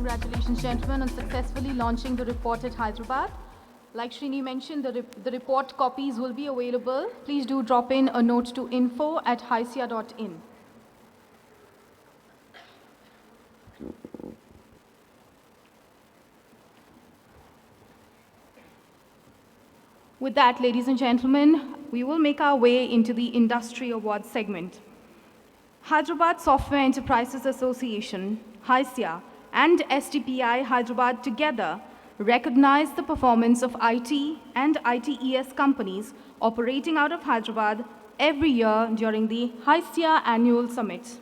Congratulations, gentlemen, on successfully launching the report at Hyderabad. Like Srini mentioned, the report copies will be available. Please do drop in a note to info@hycea.in. With that, ladies and gentlemen, we will make our way into the Industry Awards segment. Hyderabad Software Enterprises Association, HYSEA, and STPI Hyderabad together recognize the performance of IT and ITES companies operating out of Hyderabad every year during the HYSEA Annual Summit.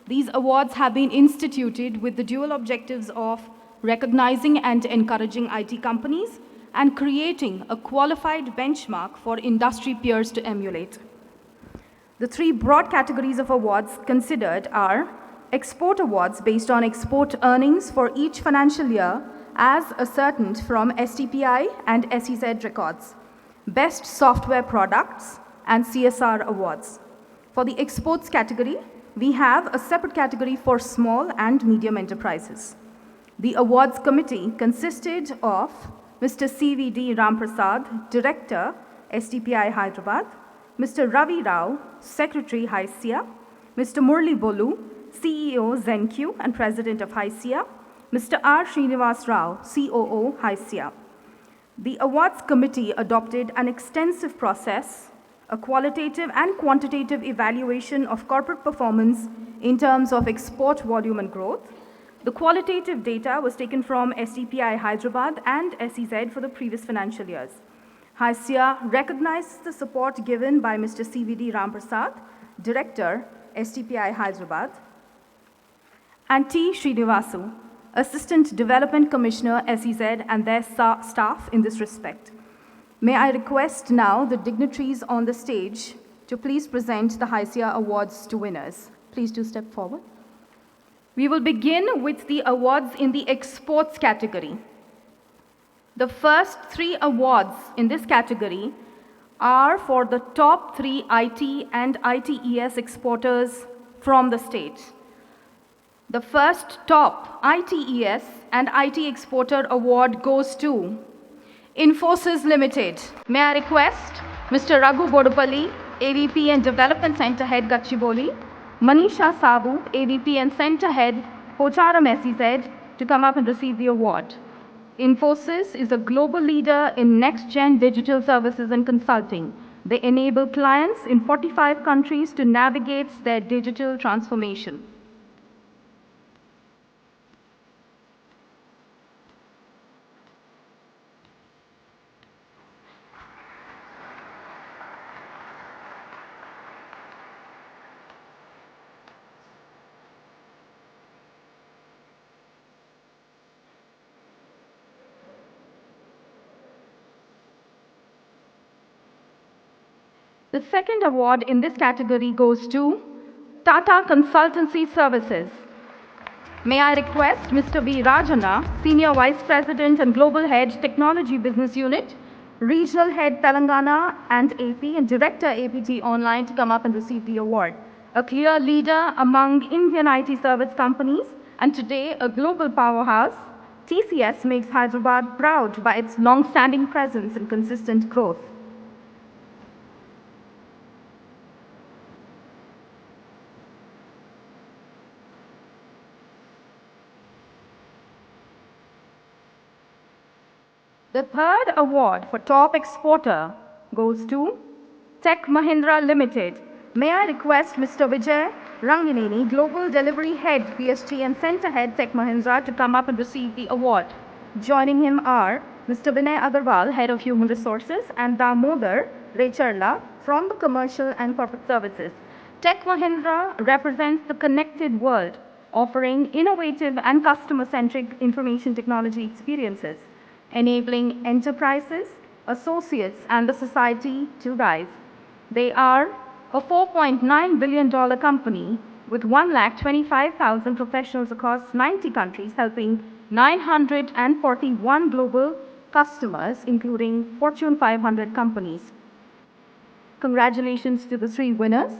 These awards have been instituted with the dual objectives of recognizing and encouraging IT companies and creating a qualified benchmark for industry peers to emulate. The three broad categories of awards considered are Export Awards based on export earnings for each financial year as ascertained from STPI and SEZ records, Best Software Products, and CSR Awards. For the exports category, we have a separate category for small and medium enterprises. The awards committee consisted of Mr. CVD Ramprasad, Director, STPI Hyderabad, Mr. Ravi Rao, Secretary, HYSEA, Mr. Murli Bolu, CEO, ZenQ and President of HYSEA, Mr. R. Srinivas Rao, COO, HYSEA. The awards committee adopted an extensive process, a qualitative and quantitative evaluation of corporate performance in terms of export volume and growth. The qualitative data was taken from STPI Hyderabad and SEZ for the previous financial years. HYSEA recognizes the support given by Mr. CVD Ramprasad, Director, STPI Hyderabad, and T. Srinivasu, Assistant Development Commissioner, SEZ, and their staff in this respect. May I request now the dignitaries on the stage to please present the HYSEA Awards to winners. Please do step forward. We will begin with the awards in the exports category. The first 3 awards in this category are for the top 3 IT and ITES exporters from the state. The first top ITES and IT exporter award goes to Infosys Limited. May I request Mr. Raghu Bodupalli, AVP and Development Center Head, Gachibowli, Manisha Sabu, AVP and Center Head, Pocharam SEZ, to come up and receive the award. Infosys is a global leader in next-gen digital services and consulting. They enable clients in 45 countries to navigate their digital transformation. The second award in this category goes to Tata Consultancy Services. May I request Mr. V. Rajana, Senior Vice President and Global Head, Technology Business Unit, Regional Head, Telangana and AP, and Director, APT Online, to come up and receive the award. A clear leader among Indian IT service companies, and today a global powerhouse, TCS makes Hyderabad proud by its long-standing presence and consistent growth. The third award for top exporter goes to Tech Mahindra Limited. May I request Mr. Vijay Rangineni, Global Delivery Head, PSG and Center Head, Tech Mahindra, to come up and receive the award. Joining him are Mr. Vinay Agarwal, Head of Human Resources, and Damodar Recharla from the Commercial and Corporate Services. Tech Mahindra represents the connected world, offering innovative and customer-centric information technology experiences, enabling enterprises, associates, and the society to rise. They are a $4.9 billion company with 125,000 professionals across 90 countries, helping 941 global customers, including Fortune 500 companies. Congratulations to the 3 winners.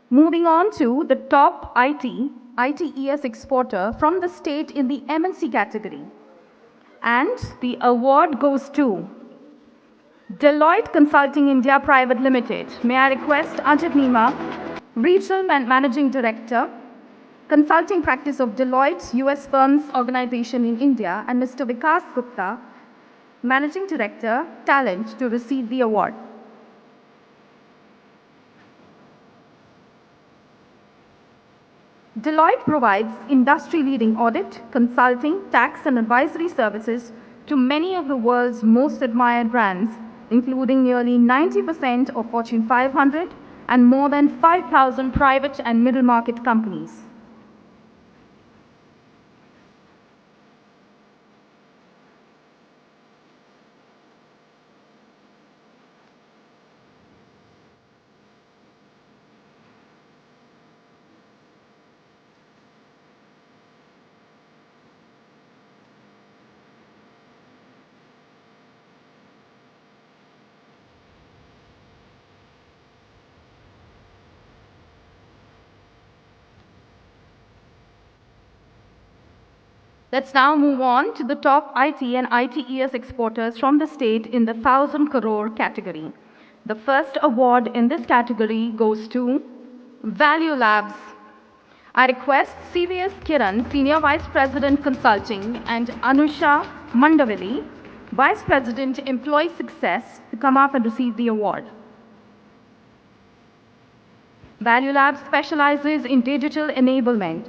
Moving on to the top ITES exporter from the state in the MNC category. And the award goes to Deloitte Consulting India Private Limited. May I request Ajit Nima, Regional Managing Director, Consulting Practice of Deloitte US Firms Organization in India, and Mr. Vikas Gupta, Managing Director, Talent, to receive the award. Deloitte provides industry-leading audit, consulting, tax, and advisory services to many of the world's most admired brands, including nearly 90% of Fortune 500 and more than 5,000 private and middle-market companies. Let's now move on to the top IT and ITES exporters from the state in the 1,000 crore category. The first award in this category goes to Value Labs. I request CVS Kiran, Senior Vice President Consulting, and Anusha Mandavili, Vice President Employee Success, to come up and receive the award. Value Labs specializes in digital enablement,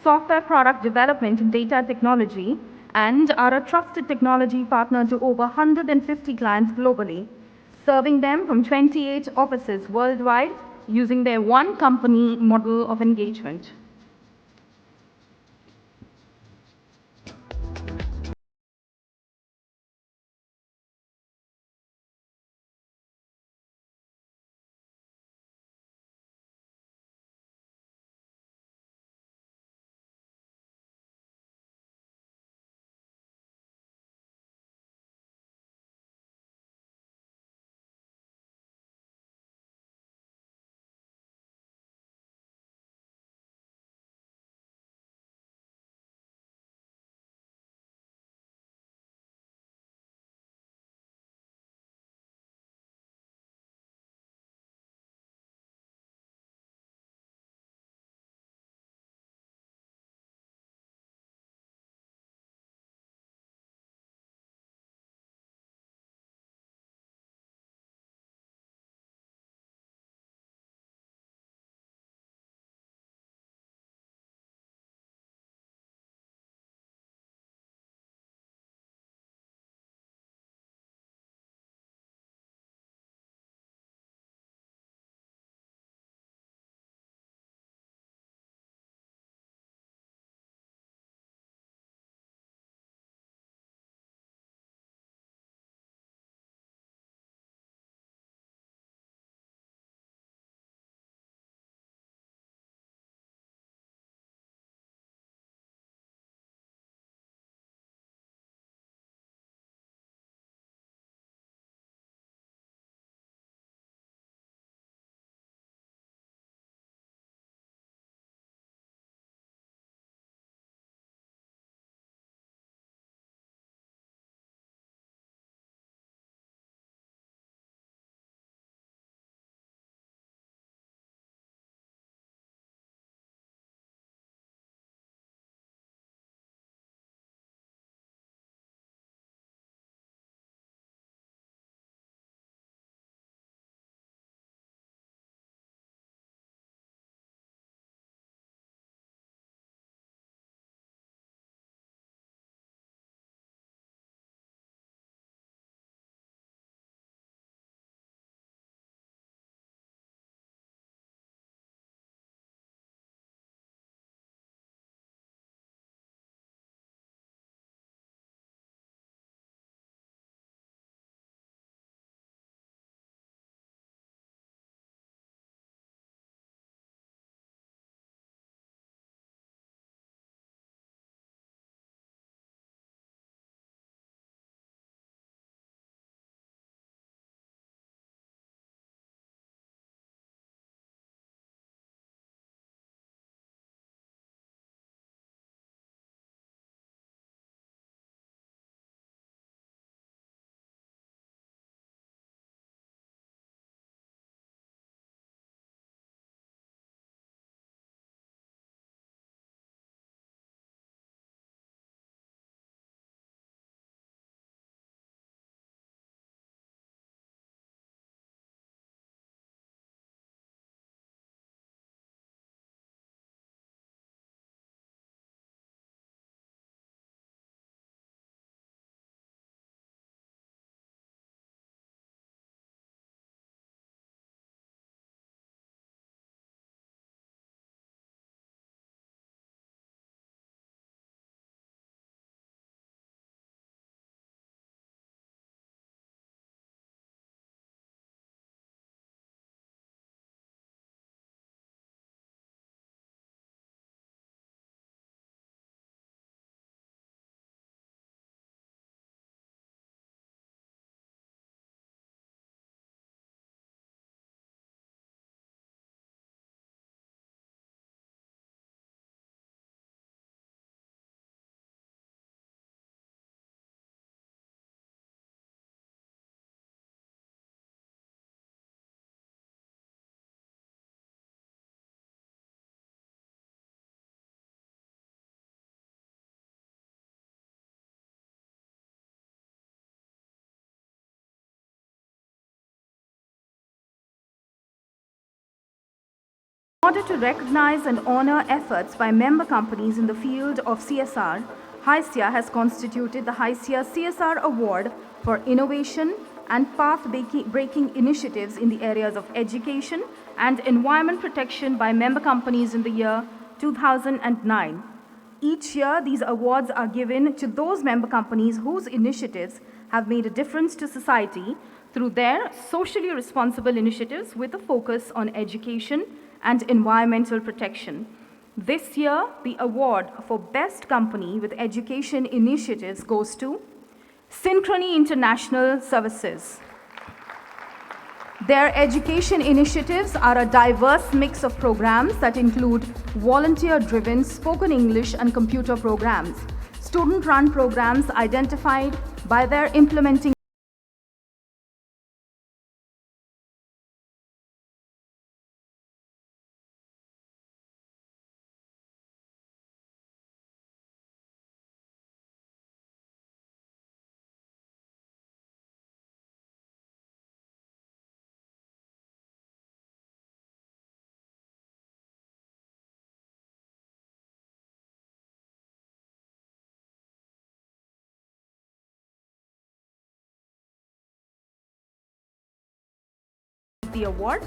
software product development and data technology, and are a trusted technology partner to over 150 clients globally, serving them from 28 offices worldwide using their one company model of engagement. In order to recognize and honor efforts by member companies in the field of CSR, HYSEA has constituted the HYSEA CSR Award for innovation and path-breaking initiatives in the areas of education and environment protection by member companies in the year 2009. Each year, these awards are given to those member companies whose initiatives have made a difference to society through their socially responsible initiatives with a focus on education and environmental protection. This year, the award for Best Company with Education Initiatives goes to Synchrony International Services. Their education initiatives are a diverse mix of programs that include volunteer-driven spoken English and computer programs, student-run programs identified by their implementing the award.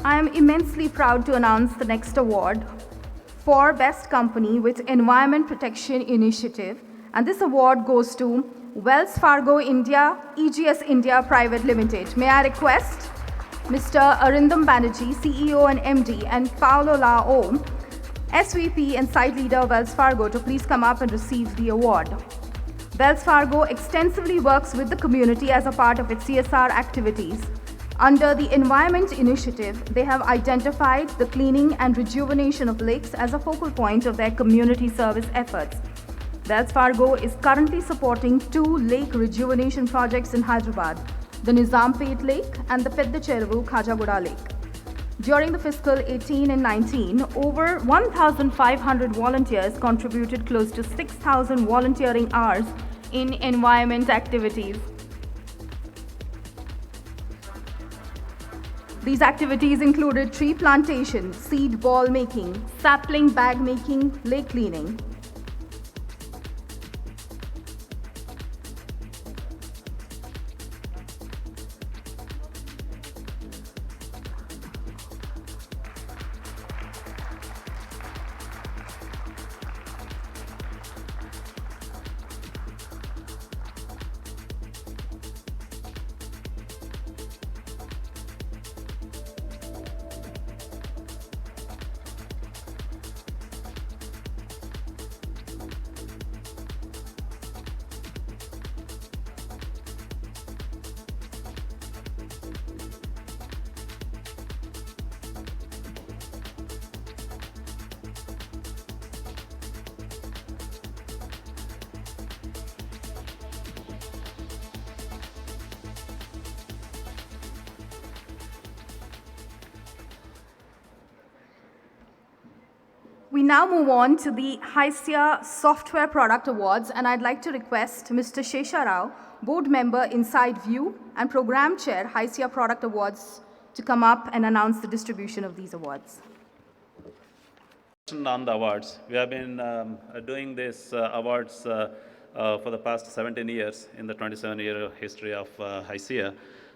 I am immensely proud to announce the next award for Best Company with Environment Protection Initiative, and this award goes to Wells Fargo India, EGS India Private Limited. May I request Mr. Arindam Banerjee, CEO and MD, and Paolo Lao, SVP and Site Leader, Wells Fargo, to please come up and receive the award. Wells Fargo extensively works with the community as a part of its CSR activities. Under the Environment Initiative, they have identified the cleaning and rejuvenation of lakes as a focal point of their community service efforts. Wells Fargo is currently supporting 2 lake rejuvenation projects in Hyderabad, the Nizampet Lake and the Pedda Cheruvu Khajaguda Lake. During the fiscal 18 and 19, over 1,500 volunteers contributed close to 6,000 volunteering hours in environment activities. These activities included tree plantation, seed ball making, sapling bag making, lake cleaning. We now move on to the HYSEA Software Product Awards, and I'd like to request Mr. Shesha Rao, Board Member Inside View and Program Chair, HYSEA Product Awards, to come up and announce the distribution of these awards. On the awards, we have been doing these awards for the past 17 years in the 27-year history of HYSEA,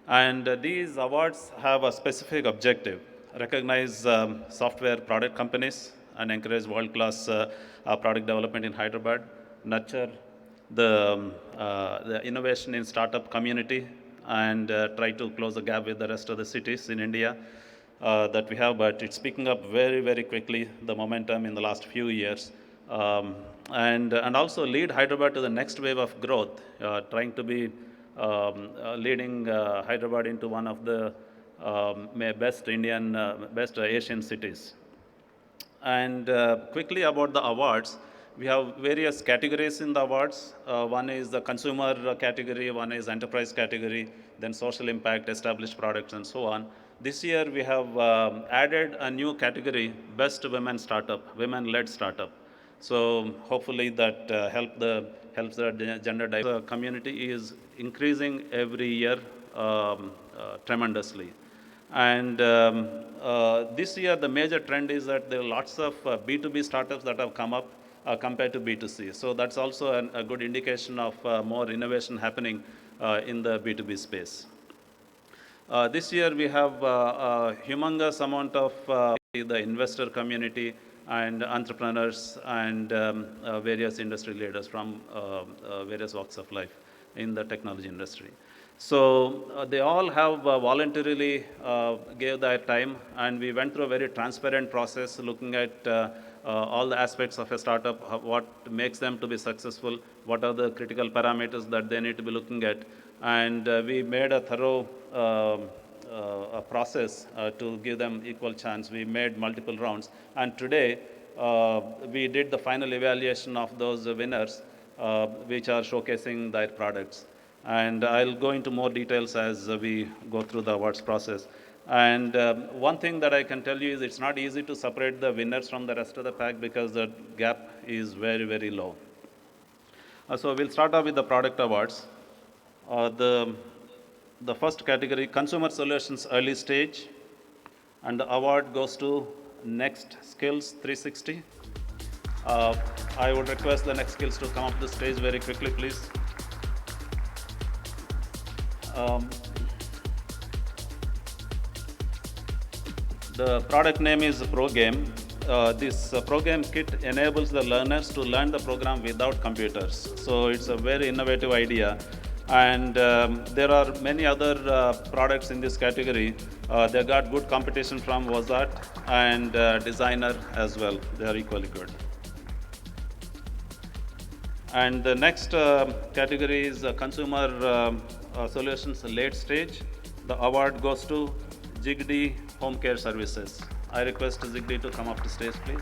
and these awards have a specific objective: recognize software product companies and encourage world-class product development in Hyderabad, nurture the innovation in startup community, and try to close the gap with the rest of the cities in India that we have. But it's picking up very, very quickly, the momentum in the last few years, and also lead Hyderabad to the next wave of growth, trying to be leading Hyderabad into one of the best Asian cities. And quickly about the awards, we have various categories in the awards. One is the consumer category, one is enterprise category, then social impact, established products, and so on. This year we have added a new category, best women startup, women-led startup. So hopefully that helps the gender diverse community is increasing every year tremendously. And this year, the major trend is that there are lots of B2B startups that have come up compared to B2C. So that's also a good indication of more innovation happening in the B2B space. This year, we have a humongous amount of the investor community and entrepreneurs and various industry leaders from various walks of life in the technology industry. So they all have voluntarily gave their time, and we went through a very transparent process looking at all the aspects of a startup, what makes them to be successful, what are the critical parameters that they need to be looking at. And we made a thorough a process to give them equal chance. We made multiple rounds, and today we did the final evaluation of those winners, which are showcasing their products. And I'll go into more details as we go through the awards process. And one thing that I can tell you is it's not easy to separate the winners from the rest of the pack because the gap is very, very low. So we'll start off with the product awards. The first category, Consumer Solutions Early Stage, and the award goes to Next Skills 360. I would request the Next Skills to come up the stage very quickly, please. The product name is ProGame. This ProGame kit enables the learners to learn the program without computers. So it's a very innovative idea. And there are many other products in this category. They got good competition from Wazat and Designer as well. They are equally good. And the next category is Consumer Solutions Late Stage. The award goes to Zigdi Home Care Services. I request Zigdi to come up to stage, please.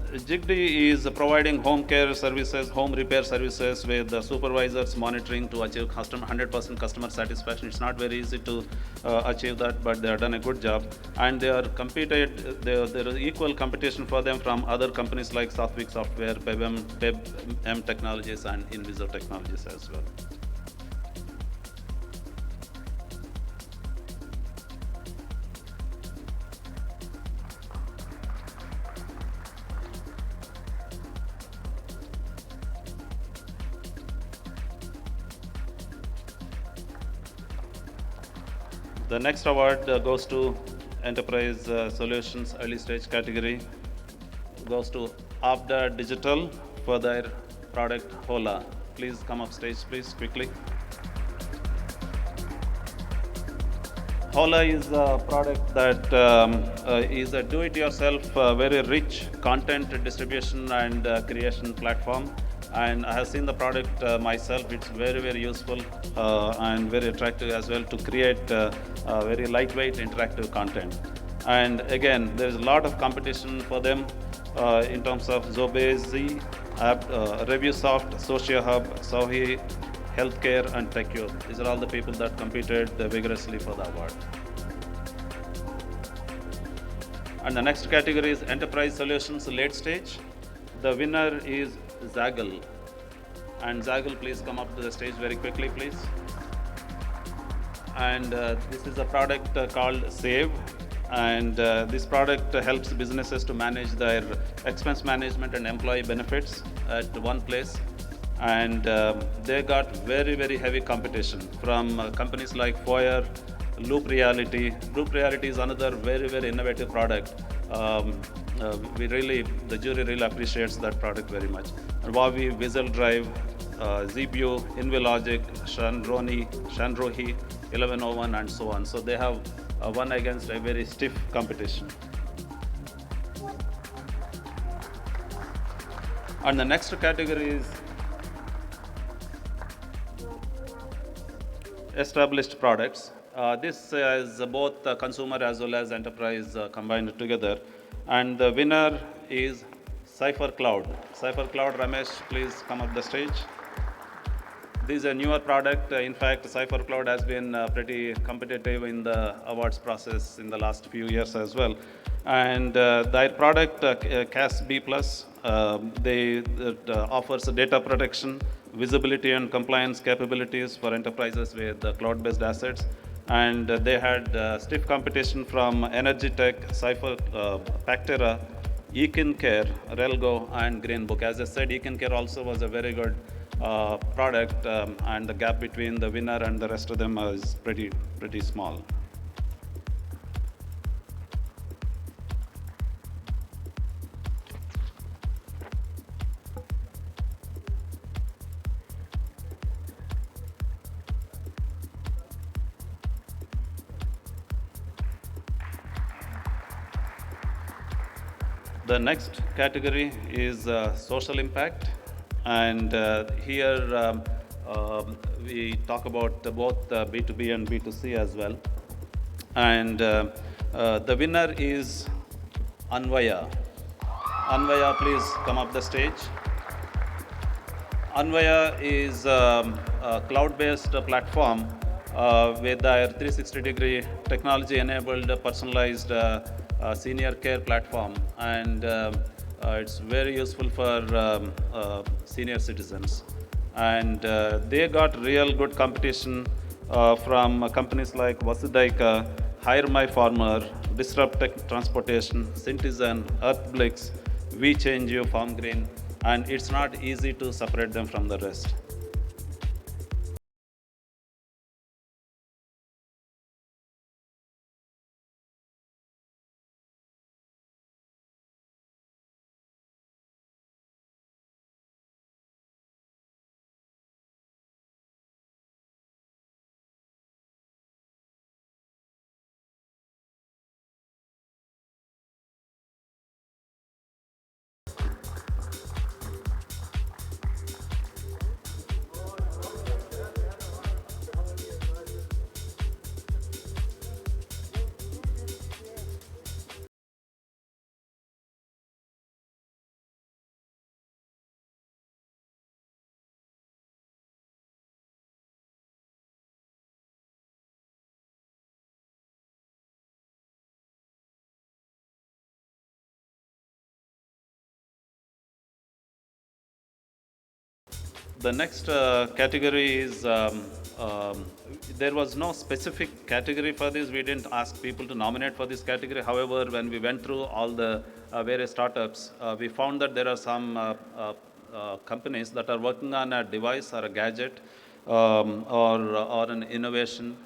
Zigdi is providing home care services, home repair services with the supervisors monitoring to achieve 100% customer satisfaction. It's not very easy to achieve that, but they have done a good job. And they are competed, there is equal competition for them from other companies like Southwick Software, PEBM Technologies, and Inviso Technologies as well. The next award goes to Enterprise Solutions Early Stage category. Goes to Abda Digital for their product Hola. Please come up stage, please, quickly. Hola is a product that is a do-it-yourself, very rich content distribution and creation platform. And I have seen the product myself. It's very, very useful and very attractive as well to create very lightweight interactive content. And again, there is a lot of competition for them in terms of Zobezi, ReviewSoft, SociaHub, Sohi, Healthcare, and TechCube. These are all the people that competed vigorously for the award. And the next category is Enterprise Solutions Late Stage. The winner is Zaggle. And Zaggle, please come up to the stage very quickly, please. And this is a product called Save. And this product helps businesses to manage their expense management and employee benefits at one place. And they got very, very heavy competition from companies like Foyer, Loop Reality. Loop Reality is another very, very innovative product. The jury really appreciates that product very much. Huawei, Visual Drive, ZBU, Invilogic, Shandrohi, 1101, and so on. So they have won against a very stiff competition. And the next category is established products. This is both consumer as well as enterprise combined together. And the winner is Cypher Cloud. Cypher Cloud, Ramesh, please come up the stage. This is a newer product. In fact, Cypher Cloud has been pretty competitive in the awards process in the last few years as well. And their product, CAS B+, offers data protection, visibility and compliance capabilities for enterprises with cloud-based assets. And they had stiff competition from Energy Tech, Cypher, Pactera, HICC Relgo, and Greenbook. As I said, HICC also was a very good product, and the gap between the winner and the rest of them is pretty small. The next category is social impact, and here we talk about both B2B and B2C as well. And the winner is Anvaya. Anvaya, please come up the stage. Anvaya is a cloud-based platform with their 360-degree technology-enabled personalized senior care platform, and it's very useful for senior citizens. And they got real good competition from companies like Vasudhaika, Hire My Farmer, Disrupt Tech Transportation, Citizen, Earthblix, We Change You, Farm Green, and it's not easy to separate them from the rest. The next category is, there was no specific category for this. We didn't ask people to nominate for this category. However, when we went through all the various startups, we found that there are some companies that are working on a device or a gadget or an innovation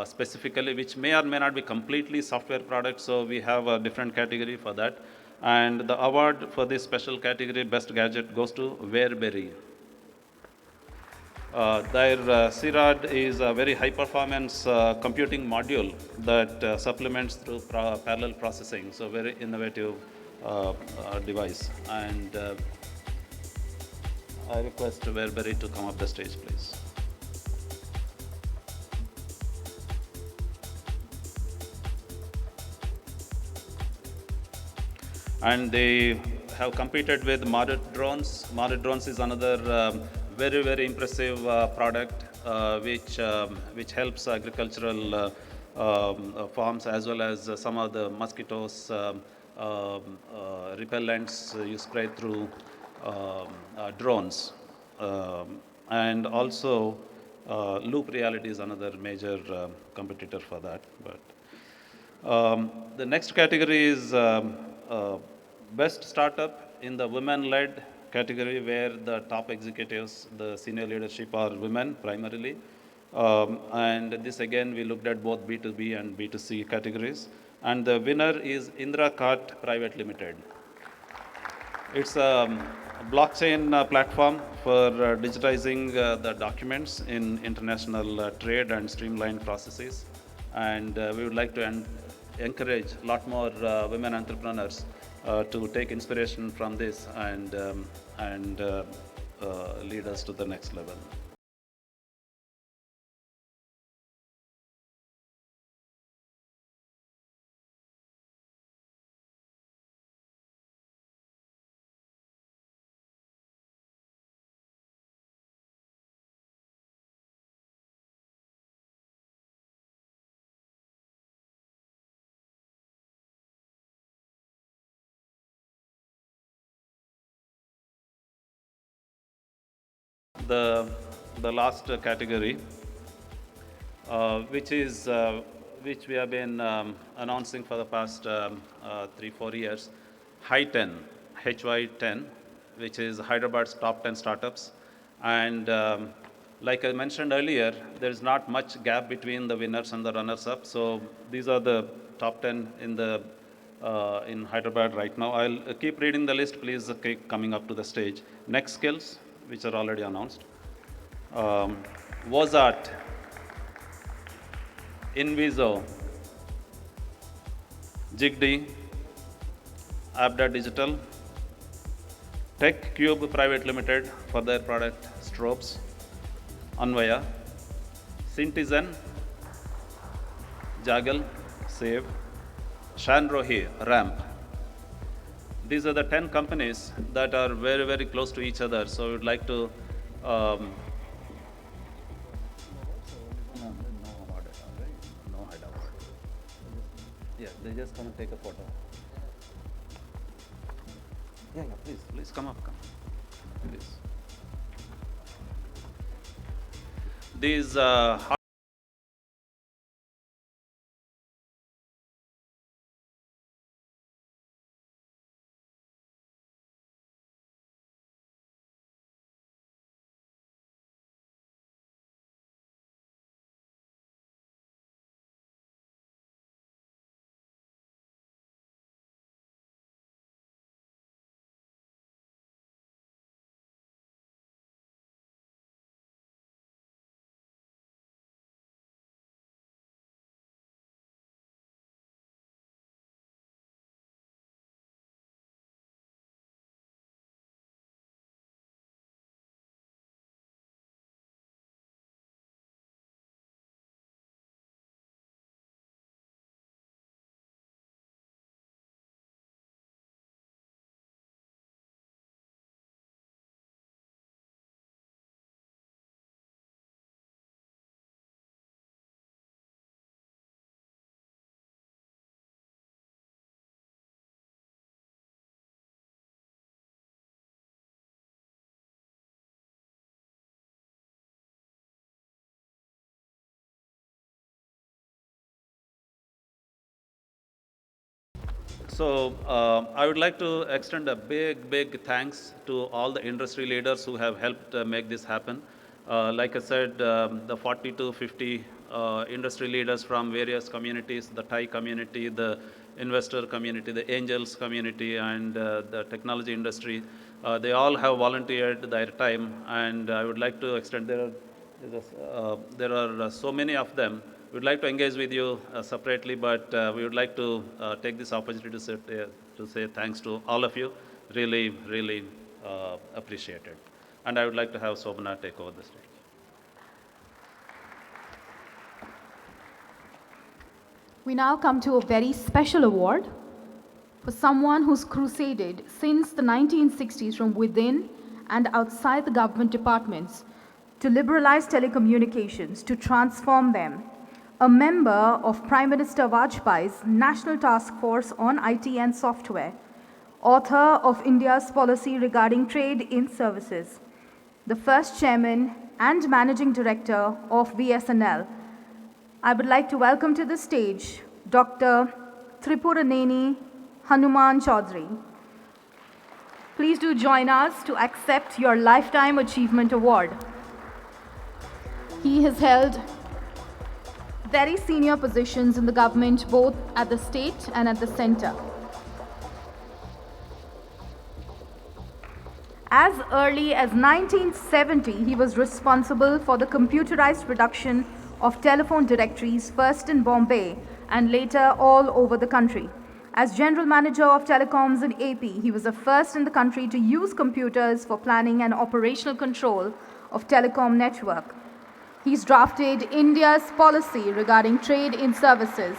specifically, which may or may not be completely software products. So we have a different category for that. And the award for this special category, Best Gadget, goes to Wareberry. Their CRAD is a very high performance computing module that supplements through parallel processing. So very innovative device. And I request Wareberry to come up the stage, please. And they have competed with Marriott Drones. Marriott Drones is another very impressive product which helps agricultural farms as well as some of the mosquitoes repellents you spray through drones. And also Loop Reality is another major competitor for that. But the next category is Best Startup in the women-led category, where the top executives, the senior leadership are women primarily. And this again, we looked at both B2B and B2C categories. And the winner is Indra Cart Private Limited. It's a blockchain platform for digitizing the documents in international trade and streamlined processes. And we would like to encourage a lot more women entrepreneurs to take inspiration from this and lead us to the next level. the, the last category, which we have been announcing for the past 3-4 years, HY10, HY10, which is Hyderabad's top 10 startups. And like I mentioned earlier, there is not much gap between the winners and the runners-up. So these are the top 10 in Hyderabad right now. I'll keep reading the list. Please keep coming up to the stage. Next skills, which are already announced. WOZART, Inviso, Jigdi, Abda Digital, TechCube Private Limited for their product Strobes, Anvaya, Citizen, Jaggle, Save, Shanrohi, Ramp. These are the 10 companies that are very, very close to each other. So we would like to no hideouts. Yeah, they just come and take a photo. Yeah, please come up, please. These So I would like to extend a big thanks to all the industry leaders who have helped make this happen. Like I said, the 40 to 50 industry leaders from various communities, the Thai community, the investor community, the angels community, and the technology industry, they all have volunteered their time. And I would like to extend, there are so many of them. We'd like to engage with you separately, but we would like to take this opportunity to say thanks to all of you. Really appreciate it. And I would like to have Sobana take over the stage. We now come to a very special award for someone who's crusaded since the 1960s from within and outside the government departments to liberalize telecommunications, to transform them. A member of Prime Minister Vajpayee's National Task Force on IT and Software, author of India's policy regarding trade in services, the first chairman and managing director of BSNL. I would like to welcome to the stage Dr. Tripuraneni Hanuman Chaudhary. Please do join us to accept your Lifetime Achievement Award. He has held very senior positions in the government, both at the state and at the center. As early as 1970, he was responsible for the computerized production of telephone directories, first in Bombay and later all over the country. As general manager of telecoms in AP, he was the first in the country to use computers for planning and operational control of telecom network. He's drafted India's policy regarding trade in services.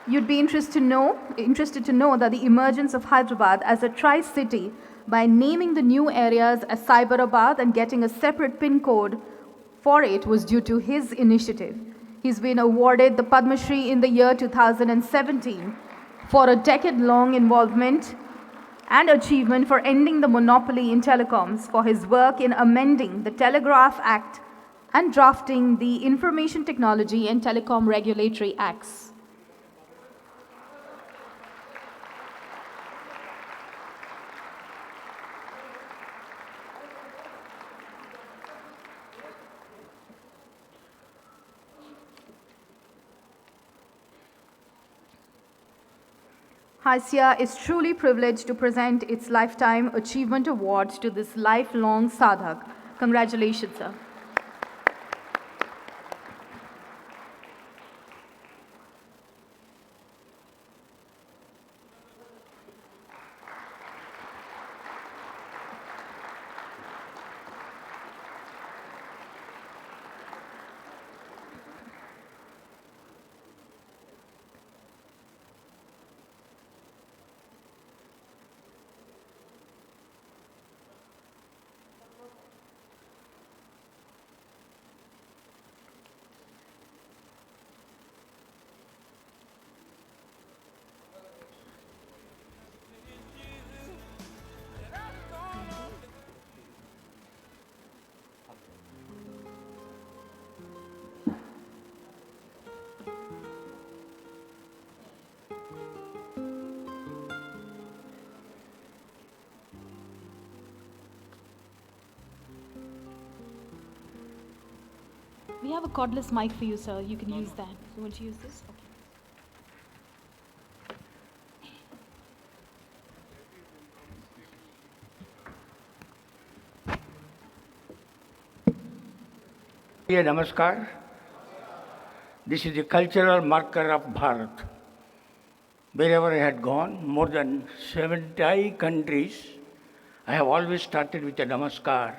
You'd be interested to know that the emergence of Hyderabad as a tri-city by naming the new areas as Cyberabad and getting a separate PIN code for it was due to his initiative. He's been awarded the Padma Shri in the year 2017 for a decade-long involvement and achievement for ending the monopoly in telecoms for his work in amending the Telegraph Act and drafting the Information Technology and Telecom Regulatory Acts. HYSEA is truly privileged to present its Lifetime Achievement Award to this lifelong sadhak. Congratulations, sir. We have a cordless mic for you, sir. You can use that. You want to use this? Okay. Namaskar. This is the cultural marker of Bharat. Wherever I had gone, more than 70 countries, I have always started with a Namaskar,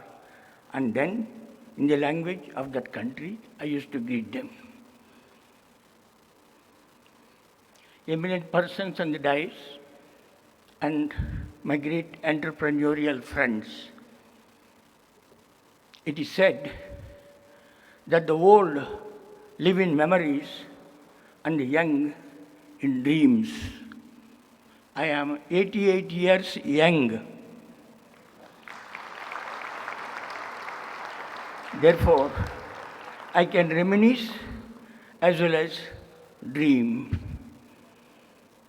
and then in the language of that country, I used to greet them. Eminent persons on the dais and my great entrepreneurial friends. It is said that the old live in memories and the young in dreams. I am 88 years young. Therefore, I can reminisce as well as dream.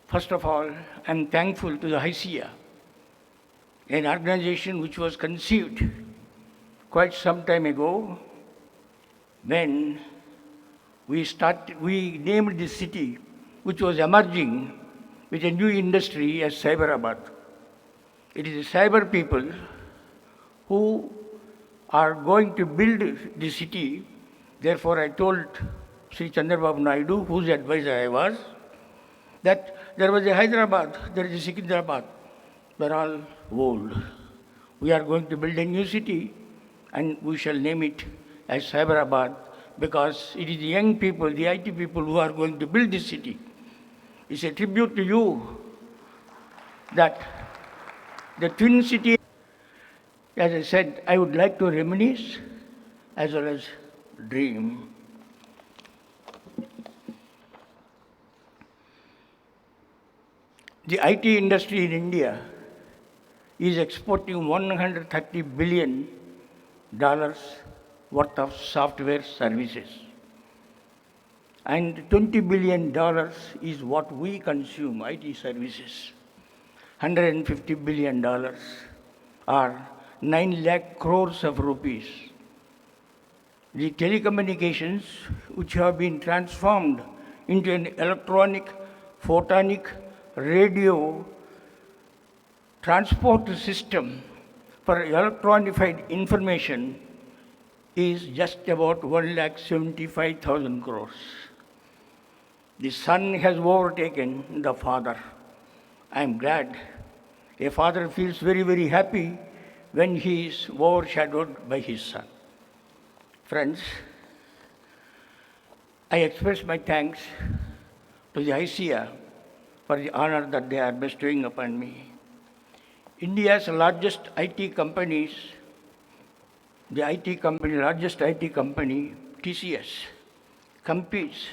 First of all, I am thankful to the HYSEA, an organization which was conceived quite some time ago when we named this city which was emerging with a new industry as Hyderabad. It is the cyber people who are going to build the city. Therefore, I told Sri Chandrababu Naidu, whose advisor I was, that there was a Hyderabad, there is a Secunderabad. They are all old. We are going to build a new city and we shall name it as Hyderabad because it is the young people, the IT people who are going to build this city. It's a tribute to you that the twin city, as I said, I would like to reminisce as well as dream. The IT industry in India is exporting $130 billion worth of software services. And $20 billion is what we consume, IT services. $150 billion are 9 lakh crores of rupees. The telecommunications, which have been transformed into an electronic, photonic, radio transport system for electronified information, is just about 1,75,000 crores. The son has overtaken the father. I am glad. A father feels very, very happy when he is overshadowed by his son. Friends, I express my thanks to the HYSEA for the honor that they are bestowing upon me. India's largest IT companies, largest IT company, TCS, competes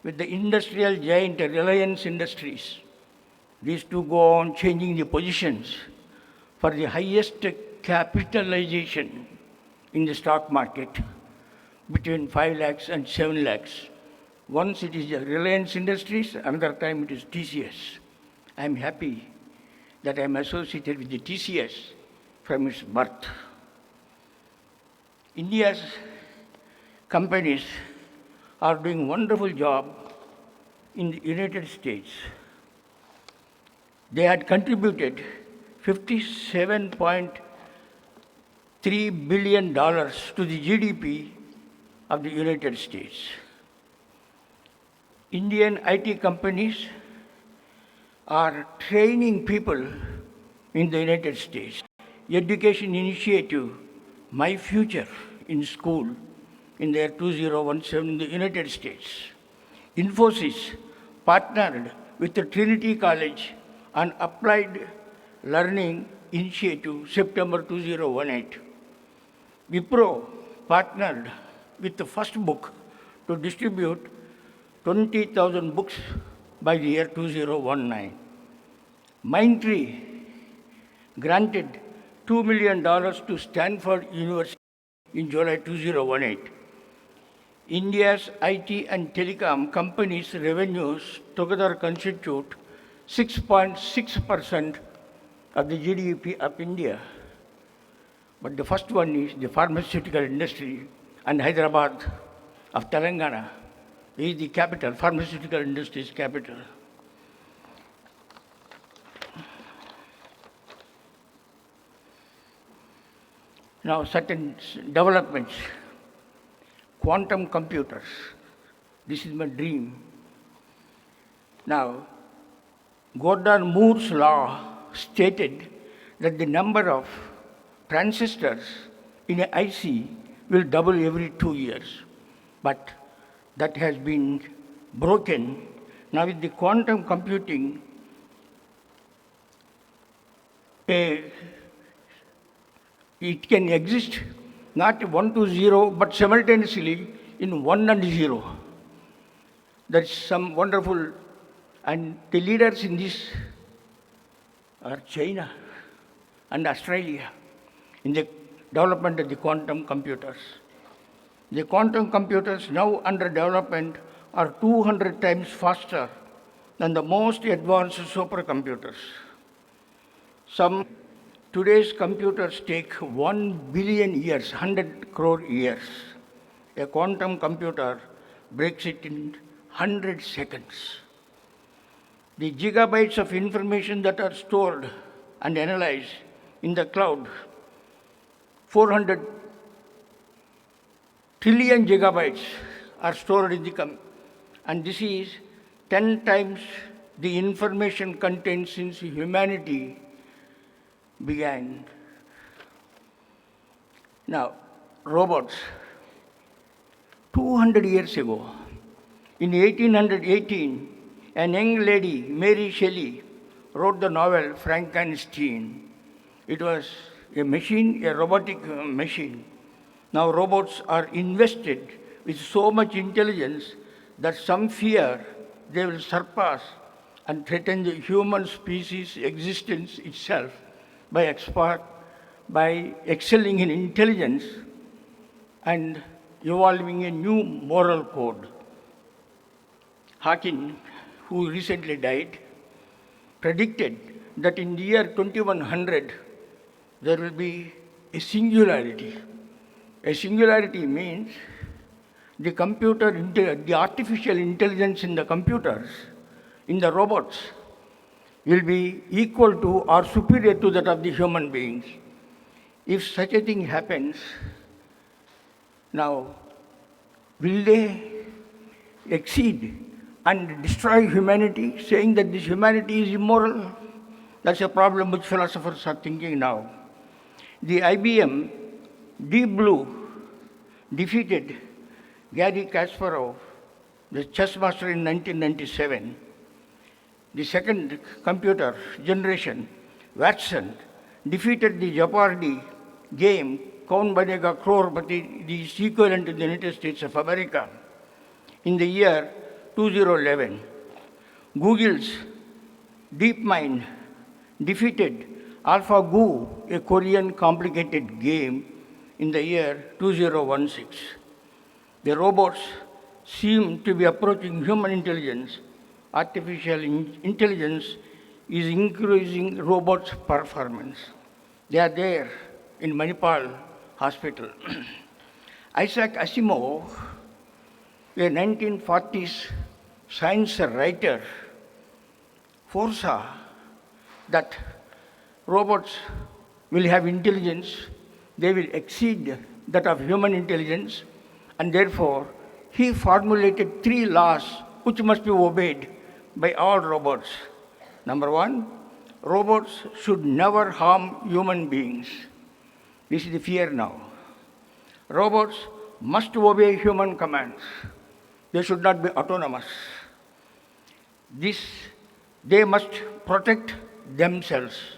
with the industrial giant Reliance Industries. These two go on changing the positions for the highest capitalization in the stock market between 5 lakhs and 7 lakhs. Once it is Reliance Industries, another time it is TCS. I am happy that I am associated with the TCS from its birth. India's companies are doing a wonderful job in the United States. They had contributed $57.3 billion to the GDP of the United States. Indian IT companies are training people in the United States. Education initiative, My Future in School, in the year 2017 in the United States. Infosys partnered with the Trinity College on Applied Learning Initiative, September 2018. Wipro partnered with the First Book to distribute 20,000 books by the year 2019. Mindtree granted $2 million to Stanford University in July 2018. India's IT and telecom companies' revenues together constitute 6.6% of the GDP of India. But the first one is the pharmaceutical industry, and Hyderabad of Telangana is the capital, pharmaceutical industry's capital. Now, certain developments. Quantum computers. This is my dream. Now, Gordon Moore's law stated that the number of transistors in an IC will double every 2 years. But that has been broken. Now, with the quantum computing, it can exist not 1 to 0, but simultaneously in 1 and 0. That's some wonderful, and the leaders in this are China and Australia in the development of the quantum computers. The quantum computers now under development are 200 times faster than the most advanced supercomputers. Today's computers take 1 billion years, 100 crore years. A quantum computer breaks it in 100 seconds. The gigabytes of information that are stored and analyzed in the cloud, 400 trillion gigabytes are stored in the and this is 10 times the information contained since humanity began. Now, robots. 200 years ago, in 1818, an young lady, Mary Shelley, wrote the novel Frankenstein. It was a machine, a robotic machine. Now robots are invested with so much intelligence that some fear they will surpass and threaten the human species' existence itself by excelling in intelligence and evolving a new moral code. Hawking, who recently died, predicted that in the year 2100 there will be a singularity. A singularity means the artificial intelligence in the computers, in the robots, will be equal to or superior to that of the human beings. If such a thing happens, now, will they exceed and destroy humanity, saying that this humanity is immoral? That's a problem which philosophers are thinking now. The IBM Deep Blue defeated Garry Kasparov, the chess master, in 1997. The second computer generation, Watson, defeated the Jeopardy game, Kaun Banega Crorepati, the equivalent in the United States of America. in the year 2011. Google's DeepMind defeated AlphaGo, a Korean complicated game, in the year 2016. The robots seem to be approaching human intelligence. Artificial intelligence is increasing robots' performance. They are there in Manipal Hospital. Isaac Asimov, a 1940s science writer, foresaw that robots will have intelligence, they will exceed that of human intelligence, and therefore he formulated 3 laws which must be obeyed by all robots. Number 1, robots should never harm human beings. This is the fear now. Robots must obey human commands. They should not be autonomous. They must protect themselves.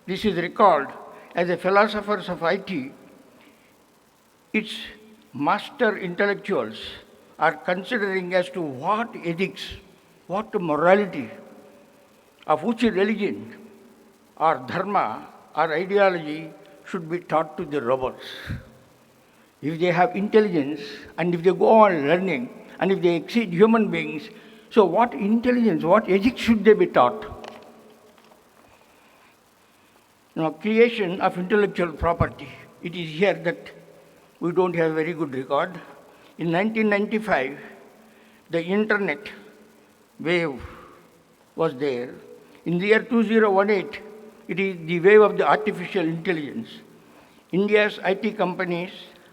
This is recalled as the philosophers of IT. Its master intellectuals are considering as to what ethics, what morality, of which religion or dharma or ideology should be taught to the robots. If they have intelligence and if they go on learning and if they exceed human beings, so what intelligence, what ethics should they be taught? Now, creation of intellectual property. It is here that we don't have a very good record. In 1995, the internet wave was there. In the year 2018, it is the wave of the artificial intelligence. India's IT companies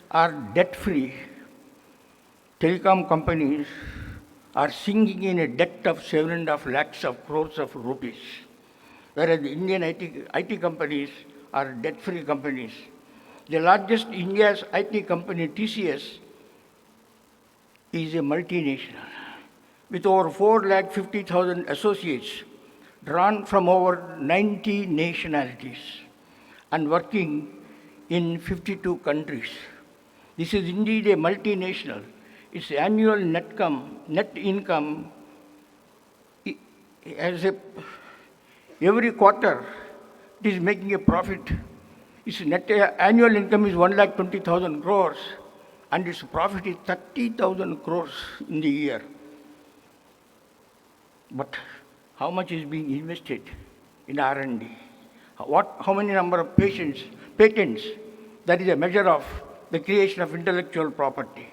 are debt-free. Telecom companies are sinking in a debt of 7.5 lakhs of crores of rupees, whereas the Indian IT companies are debt-free companies. The largest India's IT company, TCS, is a multinational with over 450,000 associates drawn from over 90 nationalities and working in 52 countries. This is indeed a multinational. Its annual net income, every quarter, it is making a profit. Its net annual income is 1,20,000 crores, and its profit is 30,000 crores in the year. But how much is being invested in R&D? How many number of patents? That is a measure of the creation of intellectual property.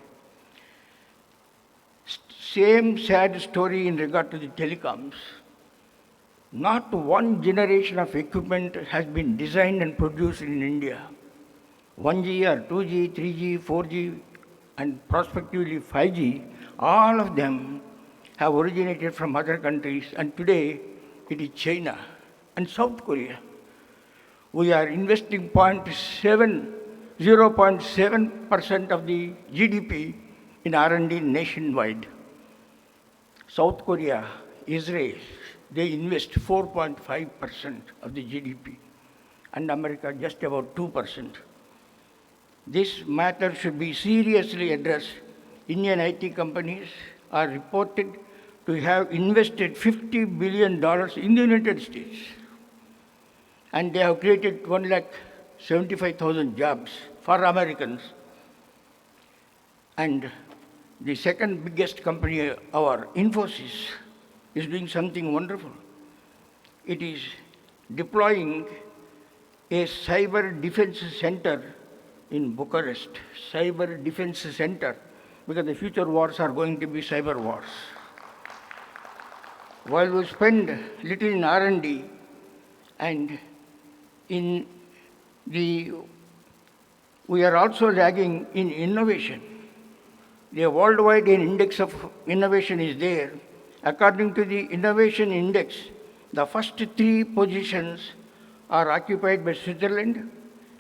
Same sad story in regard to the telecoms. Not one generation of equipment has been designed and produced in India. 1G or 2G, 3G, 4G, and prospectively 5G, all of them have originated from other countries, and today it is China and South Korea. We are investing 0.7% of the GDP in R&D nationwide. South Korea, Israel, they invest 4.5% of the GDP, and America just about 2%. This matter should be seriously addressed. Indian IT companies are reported to have invested $50 billion in the United States, and they have created 175,000 jobs for Americans. And the second biggest company, our Infosys, is doing something wonderful. It is deploying a cyber defense center in Bucharest, cyber defense center, because the future wars are going to be cyber wars. While we spend little in R&D and we are also lagging in innovation. The worldwide index of innovation is there. According to the innovation index, the first 3 positions are occupied by Switzerland,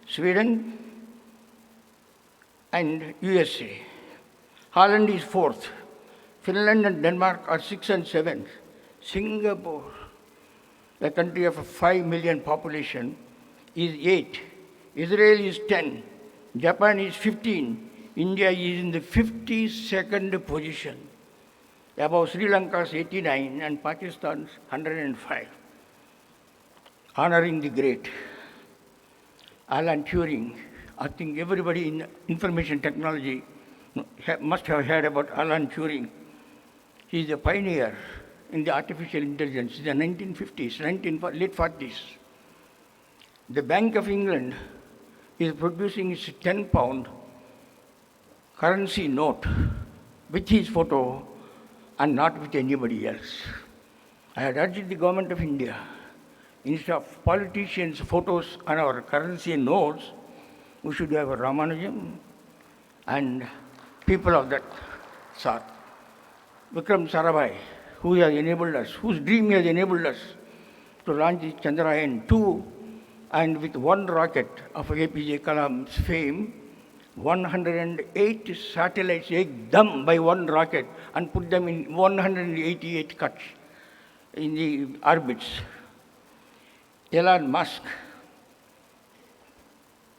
Sweden, and USA. Holland is 4th. Finland and Denmark are 6th and 7th. Singapore, a country of 5 million population, is 8. Israel is 10. Japan is 15. India is in the 52nd position. above Sri Lanka's 89 and Pakistan's 105, honoring the great Alan Turing. I think everybody in information technology must have heard about Alan Turing. He is a pioneer in the artificial intelligence in the 1950s, late 40s. The Bank of England is producing its 10-pound currency note with his photo and not with anybody else. I had urged the government of India, instead of politicians' photos on our currency notes, we should have a Ramanujan and people of that sort. Vikram Sarabhai, who has enabled us, whose dream has enabled us to launch the Chandrayaan-2, and with one rocket of APJ Kalam's fame, 108 satellites ekdam by one rocket and put them in 188 cuts in the orbits. Elon Musk,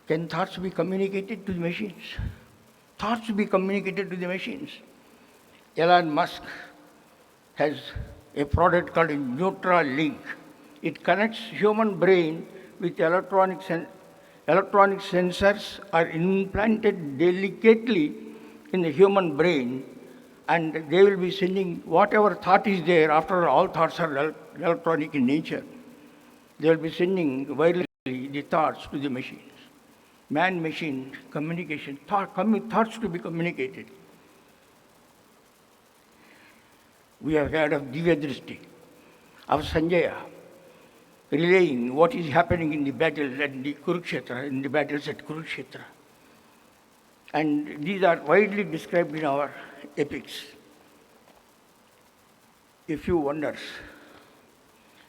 can thoughts be communicated to the machines? Thoughts be communicated to the machines. Elon Musk has a product called a Neuralink. It connects human brain with electronic sensors are implanted delicately in the human brain, and they will be sending whatever thought is there. After all, thoughts are electronic in nature. They will be sending wirelessly the thoughts to the machines. Man-machine communication, thoughts to be communicated. We have heard of Divya Drishti, of Sanjaya, relaying what is happening in the battles at the Kurukshetra, in the battles at Kurukshetra. And these are widely described in our epics. A few wonders.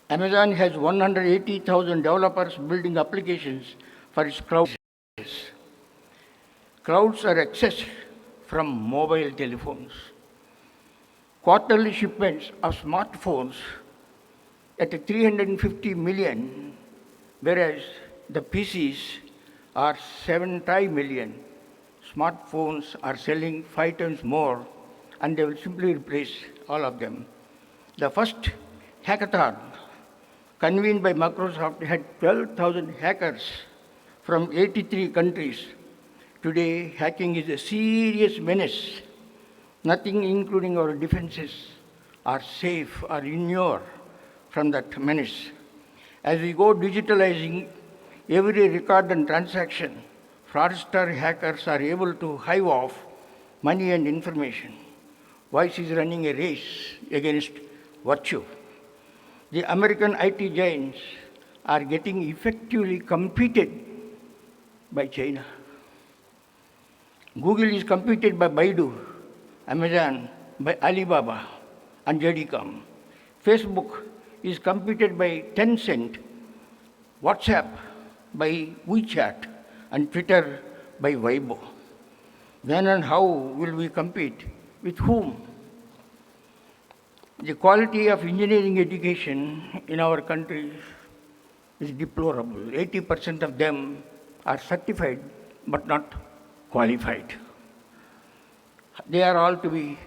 Amazon has 180,000 developers building applications for its cloud. Clouds are accessed from mobile telephones. Quarterly shipments of smartphones at 350 million, whereas the PCs are 70 million. Smartphones are selling 5 times more, and they will simply replace all of them. The first hackathon convened by Microsoft had 12,000 hackers from 83 countries. Today, hacking is a serious menace. Nothing, including our defenses, are safe or immune from that menace. As we go digitalizing every record and transaction, fraudster hackers are able to hive off money and information. Voice is running a race against virtue. The American IT giants are getting effectively competed by China. Google is competed by Baidu, Amazon by Alibaba and JD.com. Facebook is competed by Tencent, WhatsApp by WeChat, and Twitter by Weibo. When and how will we compete? With whom? The quality of engineering education in our country is deplorable. 80% of them are certified but not qualified. They are all to be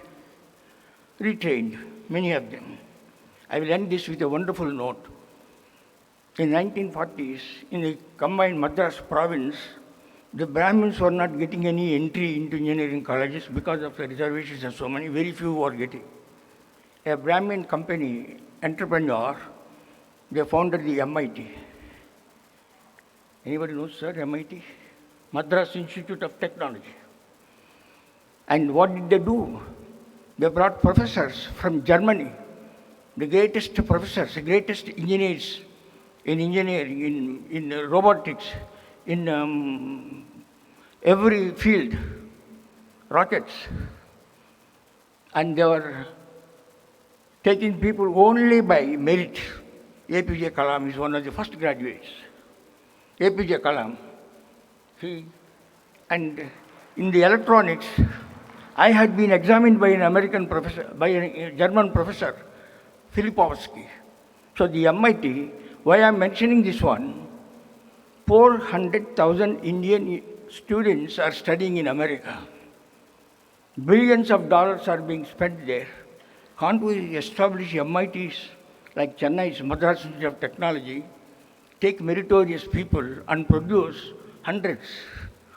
retrained, many of them. I will end this with a wonderful note. In 1940s, in the combined Madras province, the Brahmins were not getting any entry into engineering colleges because of the reservations and so many, very few were getting. A Brahmin company entrepreneur, they founded the MIT. Anybody knows, sir, MIT? Madras Institute of Technology. And what did they do? They brought professors from Germany, the greatest professors, the greatest engineers in engineering, in robotics, in every field, rockets. And they were taking people only by merit. APJ Kalam is one of the first graduates. APJ Kalam. And in the electronics, I had been examined by an American professor, by a German professor, Filipovsky. So the MIT, why I'm mentioning this one, 400,000 Indian students are studying in America. Billions of dollars are being spent there. Can't we establish MITs like Chennai's Madras Institute of Technology, take meritorious people and produce hundreds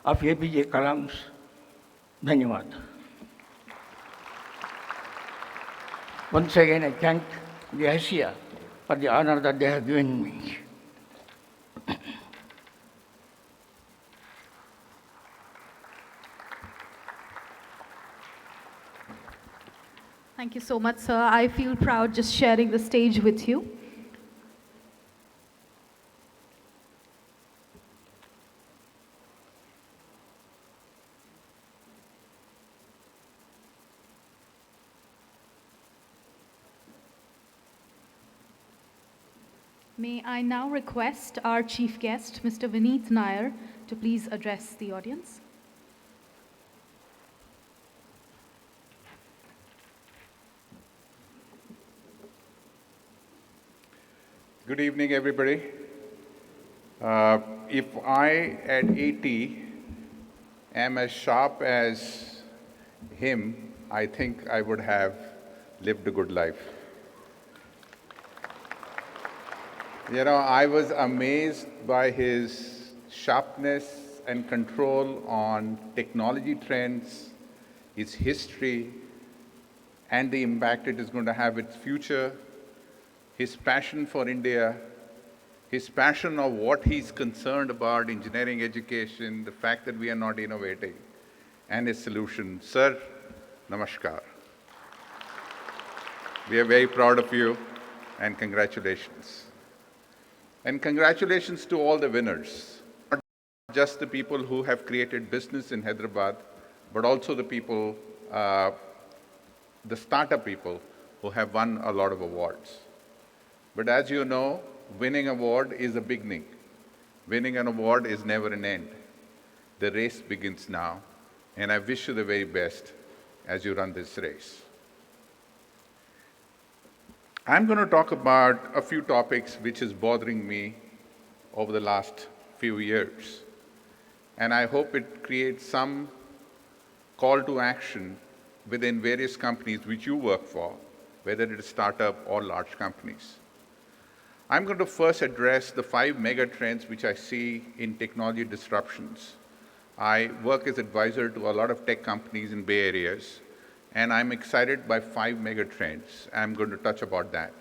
of APJ Kalams? Dhanyavad. Once again, I thank the HYSEA for the honor that they have given me. Thank you so much, sir. I feel proud just sharing the stage with you. May I now request our chief guest, Mr. Vineet Nair, to please address the audience. Good evening, everybody. If I, at 80, am as sharp as him, I think I would have lived a good life. You know, I was amazed by his sharpness and control on technology trends, its history, and the impact it is going to have its future, his passion for India, his passion of what he's concerned about, engineering education, the fact that we are not innovating, and his solution. Sir, namaskar. We are very proud of you, and congratulations. And congratulations to all the winners, not just the people who have created business in Hyderabad, but also the people, the startup people who have won a lot of awards. But as you know, winning an award is a beginning. Winning an award is never an end. The race begins now, and I wish you the very best as you run this race. I'm going to talk about a few topics which is bothering me over the last few years, and I hope it creates some call to action within various companies which you work for, whether it is startup or large companies. I'm going to first address the 5 mega trends which I see in technology disruptions. I work as advisor to a lot of tech companies in Bay Areas, and I'm excited by 5 mega trends. I'm going to touch about that.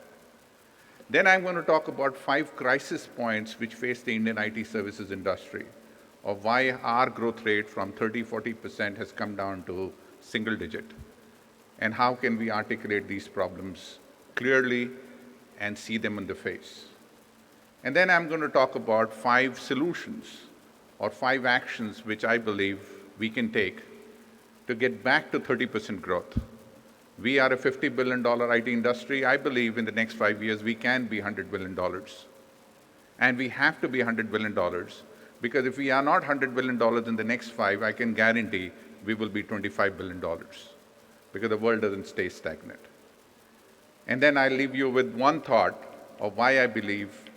Then I'm going to talk about 5 crisis points which face the Indian IT services industry, of why our growth rate from 30–40% has come down to single digit, and how can we articulate these problems clearly and see them in the face. And then I'm going to talk about 5 solutions or 5 actions which I believe we can take to get back to 30% growth. We are a $50 billion IT industry. I believe in the next 5 years we can be $100 billion. And we have to be $100 billion, because if we are not $100 billion in the next 5, I can guarantee we will be $25 billion, because the world doesn't stay stagnant. And then I'll leave you with one thought of why I believe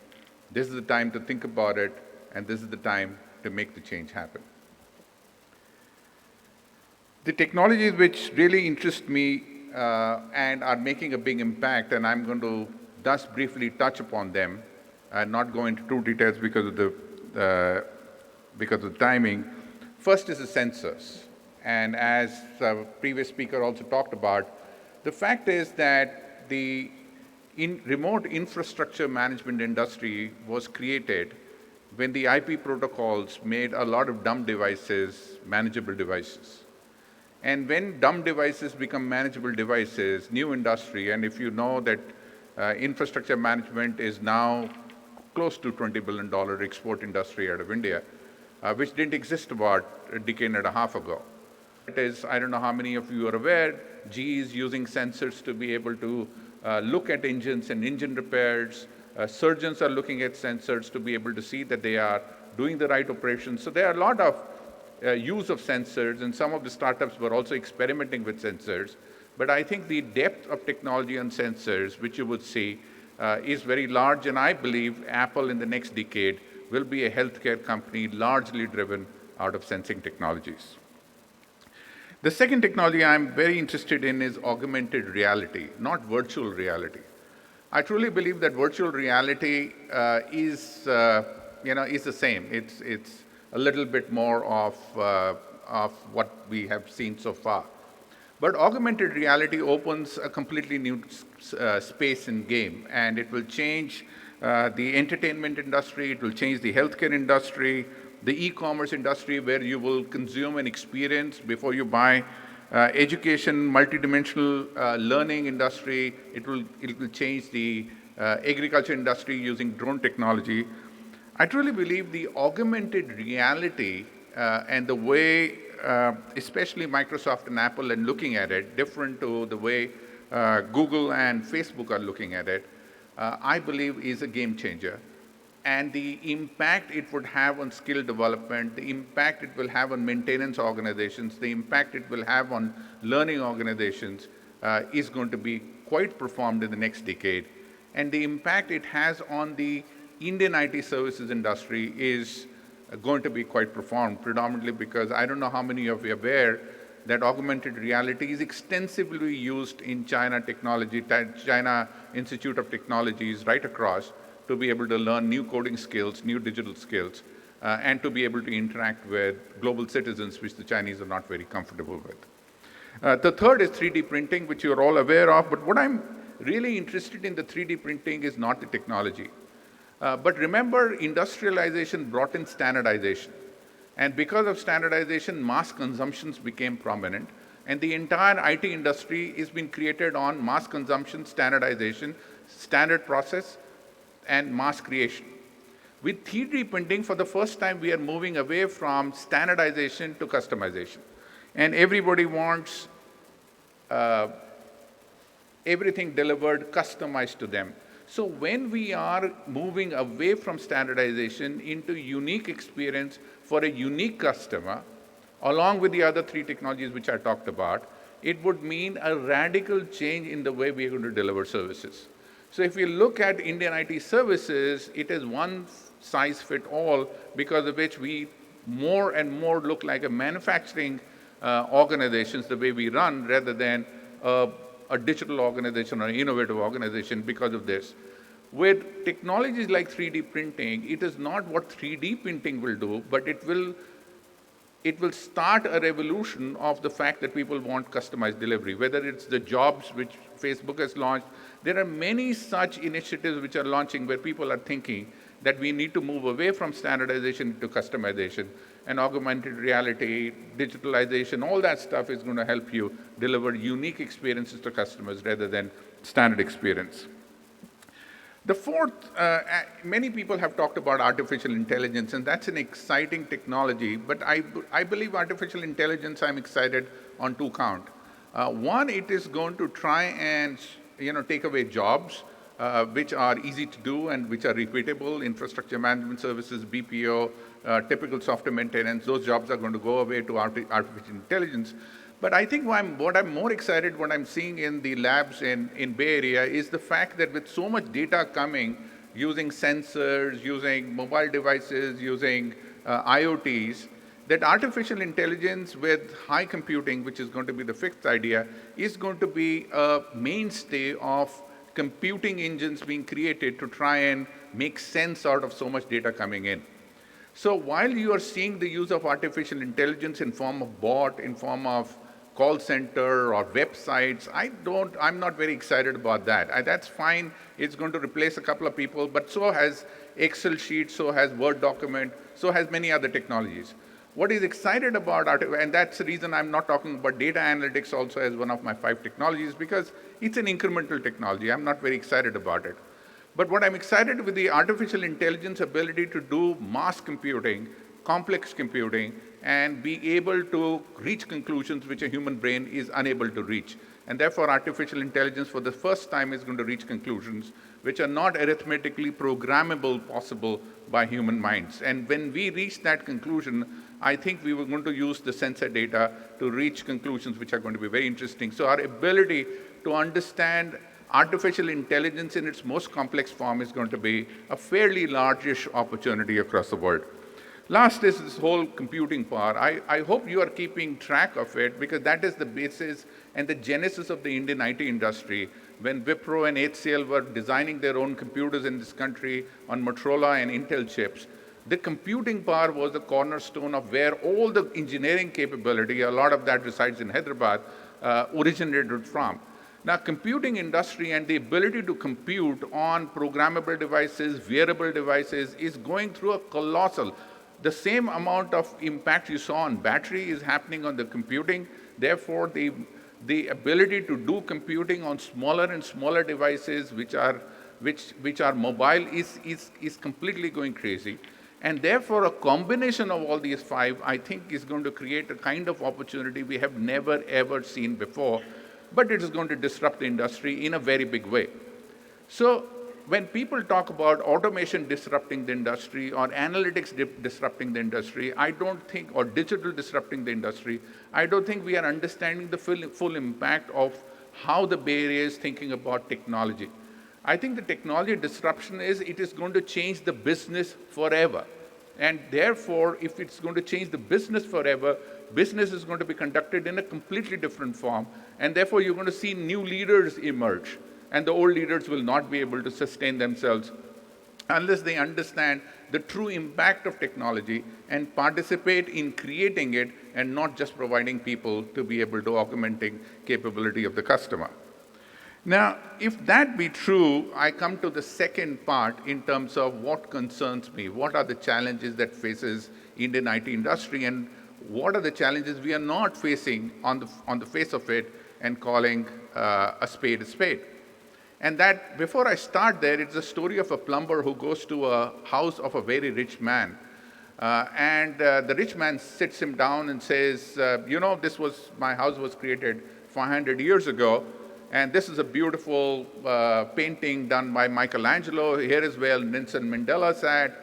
this is the time to think about it, and this is the time to make the change happen. The technologies which really interest me and are making a big impact, and I'm going to just briefly touch upon them, and not go into too details because of the timing. First is the sensors. And as the previous speaker also talked about, the fact is that the remote infrastructure management industry was created when the IP protocols made a lot of dumb devices manageable devices. And when dumb devices become manageable devices, new industry, and if you know that infrastructure management is now close to $20 billion export industry out of India, which didn't exist about a decade and a half ago. It is, I don't know how many of you are aware, GE is using sensors to be able to look at engines and engine repairs. Surgeons are looking at sensors to be able to see that they are doing the right operations. So there are a lot of use of sensors, and some of the startups were also experimenting with sensors. But I think the depth of technology on sensors, which you would see, is very large, and I believe Apple in the next decade will be a healthcare company largely driven out of sensing technologies. The second technology I'm very interested in is augmented reality, not virtual reality. I truly believe that virtual reality is the same. It's a little bit more of what we have seen so far. But augmented reality opens a completely new space in game, and it will change the entertainment industry, it will change the healthcare industry, the e-commerce industry, where you will consume an experience before you buy, education, multidimensional learning industry. It will change the agriculture industry using drone technology. I truly believe the augmented reality and the way, especially Microsoft and Apple are looking at it, different to the way Google and Facebook are looking at it, I believe is a game changer. And the impact it would have on skill development, the impact it will have on maintenance organizations, the impact it will have on learning organizations is going to be quite profound in the next decade. And the impact it has on the Indian IT services industry is going to be quite profound, predominantly because I don't know how many of you are aware that augmented reality is extensively used in China Institute of Technologies right across, to be able to learn new coding skills, new digital skills, and to be able to interact with global citizens, which the Chinese are not very comfortable with. The third is 3D printing, which you're all aware of, but what I'm really interested in the 3D printing is not the technology. But remember, industrialization brought in standardization. And because of standardization, mass consumptions became prominent. And the entire IT industry has been created on mass consumption, standardization, standard process, and mass creation. With 3D printing, for the first time, we are moving away from standardization to customization. And everybody wants everything delivered, customized to them. So when we are moving away from standardization into unique experience for a unique customer, along with the other three technologies which I talked about, it would mean a radical change in the way we are going to deliver services. So if you look at Indian IT services, it is one size fit all, because of which we more and more look like a manufacturing organizations, the way we run, rather than a digital organization or an innovative organization because of this. With technologies like 3D printing, it is not what 3D printing will do, but it will start a revolution of the fact that people want customized delivery, whether it's the jobs which Facebook has launched. There are many such initiatives which are launching where people are thinking that we need to move away from standardization to customization, and augmented reality, digitalization, all that stuff is going to help you deliver unique experiences to customers rather than standard experience. The fourth, many people have talked about artificial intelligence, and that's an exciting technology, but I believe artificial intelligence, I'm excited on two counts. One, it is going to try and take away jobs which are easy to do and which are repeatable, infrastructure management services, BPO, typical software maintenance. Those jobs are going to go away to artificial intelligence. But I think what I'm more excited, what I'm seeing in the labs in Bay Area is the fact that with so much data coming, using sensors, using mobile devices, using IoTs, that artificial intelligence with high computing, which is going to be the fifth idea, is going to be a mainstay of computing engines being created to try and make sense out of so much data coming in. So while you are seeing the use of artificial intelligence in form of bot, in form of call center or websites, I'm not very excited about that. That's fine, it's going to replace a couple of people, but so has Excel sheets, so has Word document, so has many other technologies. What is excited about and that's the reason I'm not talking about data analytics also as one of my 5 technologies, because it's an incremental technology. I'm not very excited about it. But what I'm excited with the artificial intelligence ability to do mass computing, complex computing, and be able to reach conclusions which a human brain is unable to reach. And therefore, artificial intelligence for the first time is going to reach conclusions which are not arithmetically programmable possible by human minds. And when we reach that conclusion, I think we were going to use the sensor data to reach conclusions which are going to be very interesting. So our ability to understand artificial intelligence in its most complex form is going to be a fairly largish opportunity across the world. Last is this whole computing power. I hope you are keeping track of it because that is the basis and the genesis of the Indian IT industry. When Wipro and HCL were designing their own computers in this country on Motorola and Intel chips, the computing power was the cornerstone of where all the engineering capability, a lot of that resides in Hyderabad, originated from. Now, computing industry and the ability to compute on programmable devices, wearable devices is going through a colossal. The same amount of impact you saw on battery is happening on the computing. Therefore, the ability to do computing on smaller and smaller devices which are mobile is completely going crazy. And therefore, a combination of all these five, I think, is going to create a kind of opportunity we have never, ever seen before, but it is going to disrupt the industry in a very big way. So when people talk about automation disrupting the industry or analytics disrupting the industry, I don't think, or digital disrupting the industry, I don't think we are understanding the full impact of how the Bay Area is thinking about technology. I think the technology disruption it is going to change the business forever. And therefore, if it's going to change the business forever, business is going to be conducted in a completely different form. And therefore, you're going to see new leaders emerge. And the old leaders will not be able to sustain themselves unless they understand the true impact of technology and participate in creating it and not just providing people to be able to augmenting capability of the customer. Now, if that be true, I come to the second part in terms of what concerns me. What are the challenges that faces Indian IT industry, and what are the challenges we are not facing on the face of it and calling a spade a spade? And that, before I start there, it's a story of a plumber who goes to a house of a very rich man. The rich man sits him down and says, my house was created 500 years ago, and this is a beautiful painting done by Michelangelo. Here is where Nelson Mandela sat.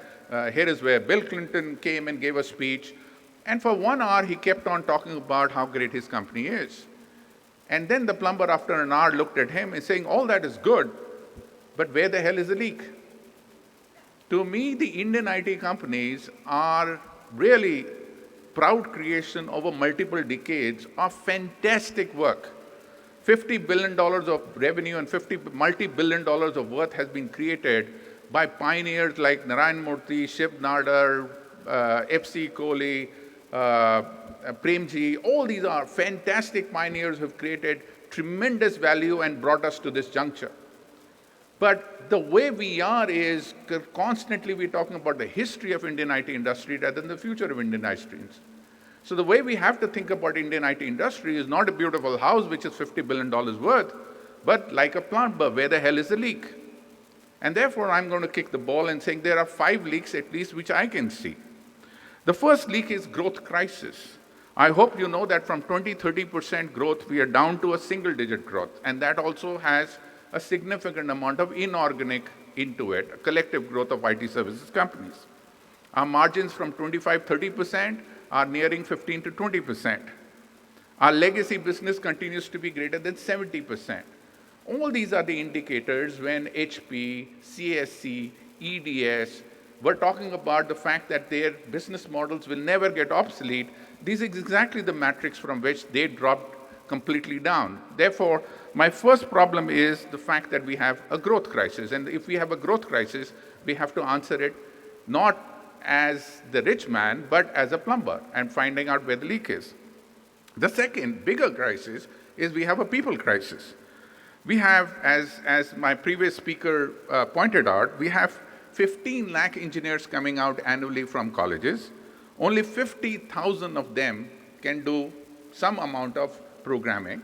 Here is where Bill Clinton came and gave a speech. And for 1 hour, he kept on talking about how great his company is. And then the plumber, after an hour, looked at him and saying, all that is good, but where the hell is the leak? To me, the Indian IT companies are really proud creation over multiple decades of fantastic work. $50 billion of revenue and multi-billion dollars of worth has been created by pioneers like Narayan Murthy, Shiv Nadar, F.C. Kohli, Premji. All these are fantastic pioneers who have created tremendous value and brought us to this juncture. But the way we are is constantly we're talking about the history of Indian IT industry rather than the future of Indian IT industry. So the way we have to think about Indian IT industry is not a beautiful house which is $50 billion worth, but like a plumber, where the hell is the leak? And therefore, I'm going to kick the ball and saying there are 5 leaks at least which I can see. The first leak is growth crisis. I hope you know that from 20-30% growth, we are down to a single-digit growth. And that also has a significant amount of inorganic into it, a collective growth of IT services companies. Our margins from 25-30% are nearing 15 to 20%. Our legacy business continues to be greater than 70%. All these are the indicators when HP, CSC, EDS were talking about the fact that their business models will never get obsolete. This is exactly the matrix from which they dropped completely down. Therefore, my first problem is the fact that we have a growth crisis. And if we have a growth crisis, we have to answer it not as the rich man, but as a plumber and finding out where the leak is. The second bigger crisis is we have a people crisis. We have, as my previous speaker pointed out, we have 15 lakh engineers coming out annually from colleges. Only 50,000 of them can do some amount of programming.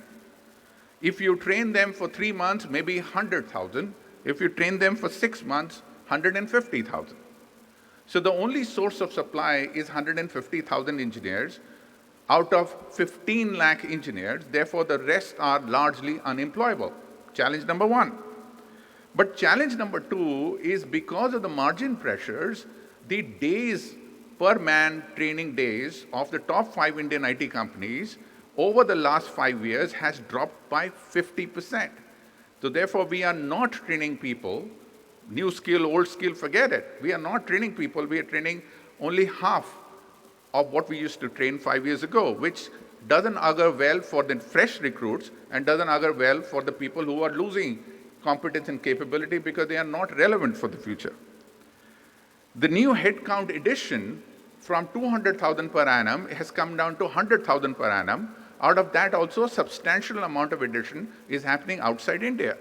If you train them for 3 months, maybe 100,000. If you train them for 6 months, 150,000. So the only source of supply is 150,000 engineers out of 15 lakh engineers. Therefore, the rest are largely unemployable. Challenge number 1. But challenge number 2 is because of the margin pressures, the days per man training days of the top 5 Indian IT companies over the last 5 years has dropped by 50%. So therefore, we are not training people. New skill, old skill, forget it. We are not training people. We are training only half of what we used to train 5 years ago, which doesn't augur well for the fresh recruits and doesn't augur well for the people who are losing competence and capability because they are not relevant for the future. The new headcount addition from 200,000 per annum has come down to 100,000 per annum. Out of that, also a substantial amount of addition is happening outside India.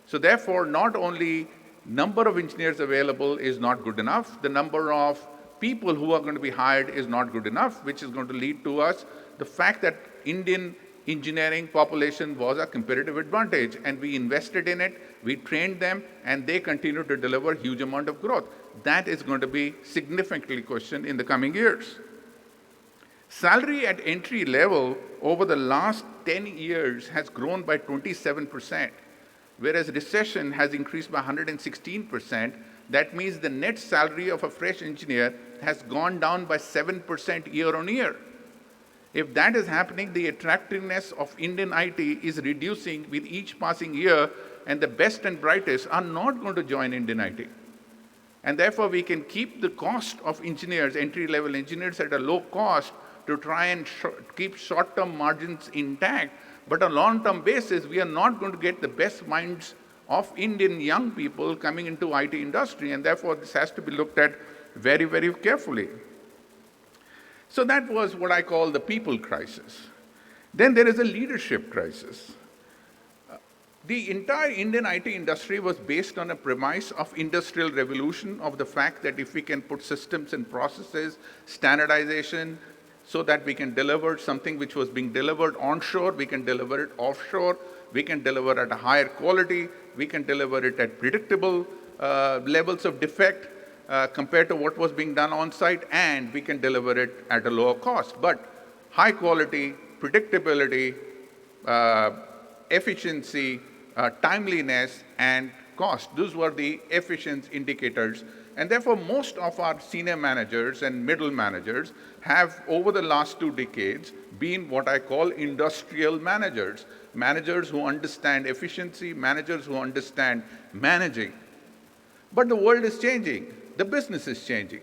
So therefore, not only number of engineers available is not good enough, the number of people who are going to be hired is not good enough, which is going to lead to us the fact that Indian engineering population was a competitive advantage, and we invested in it, we trained them, and they continue to deliver huge amount of growth. That is going to be significantly questioned in the coming years. Salary at entry level over the last 10 years has grown by 27%, whereas recession has increased by 116%. That means the net salary of a fresh engineer has gone down by 7% year on year. If that is happening, the attractiveness of Indian IT is reducing with each passing year, and the best and brightest are not going to join Indian IT. And therefore, we can keep the cost of engineers, entry-level engineers, at a low cost to try and keep short-term margins intact. But on a long-term basis, we are not going to get the best minds of Indian young people coming into IT industry, and therefore, this has to be looked at very, very carefully. So that was what I call the people crisis. Then there is a leadership crisis. The entire Indian IT industry was based on a premise of industrial revolution, of the fact that if we can put systems and processes, standardization, so that we can deliver something which was being delivered onshore, we can deliver it offshore, we can deliver at a higher quality, we can deliver it at predictable levels of defect compared to what was being done on site, and we can deliver it at a lower cost. But high quality, predictability, efficiency, timeliness, and cost, those were the efficiency indicators. And therefore, most of our senior managers and middle managers have, over the last 2 decades, been what I call industrial managers, managers who understand efficiency, managers who understand managing. But the world is changing. The business is changing.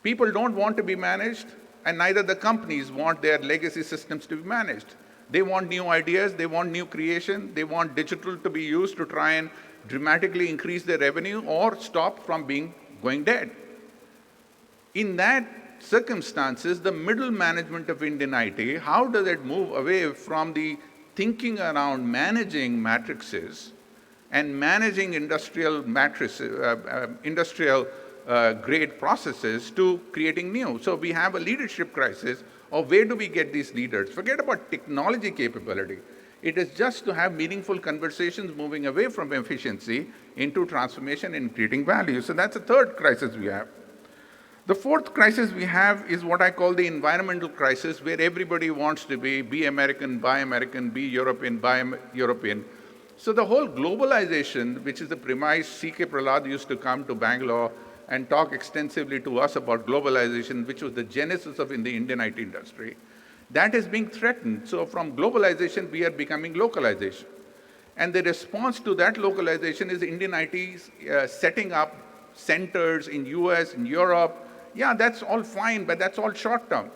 People don't want to be managed, and neither the companies want their legacy systems to be managed. They want new ideas, they want new creation, they want digital to be used to try and dramatically increase their revenue or stop from going dead. In that circumstances, the middle management of Indian IT, how does it move away from the thinking around managing matrices and managing industrial grade processes to creating new? So we have a leadership crisis of where do we get these leaders? Forget about technology capability. It is just to have meaningful conversations moving away from efficiency into transformation and creating value. So that's the third crisis we have. The fourth crisis we have is what I call the environmental crisis, where everybody wants to be American, buy American, be European, buy European. So the whole globalization, which is the premise, C.K. Prahlad used to come to Bangalore and talk extensively to us about globalization, which was the genesis of the Indian IT industry, that is being threatened. So from globalization, we are becoming localization. And the response to that localization is Indian IT setting up centers in US, in Europe. Yeah, that's all fine, but that's all short term.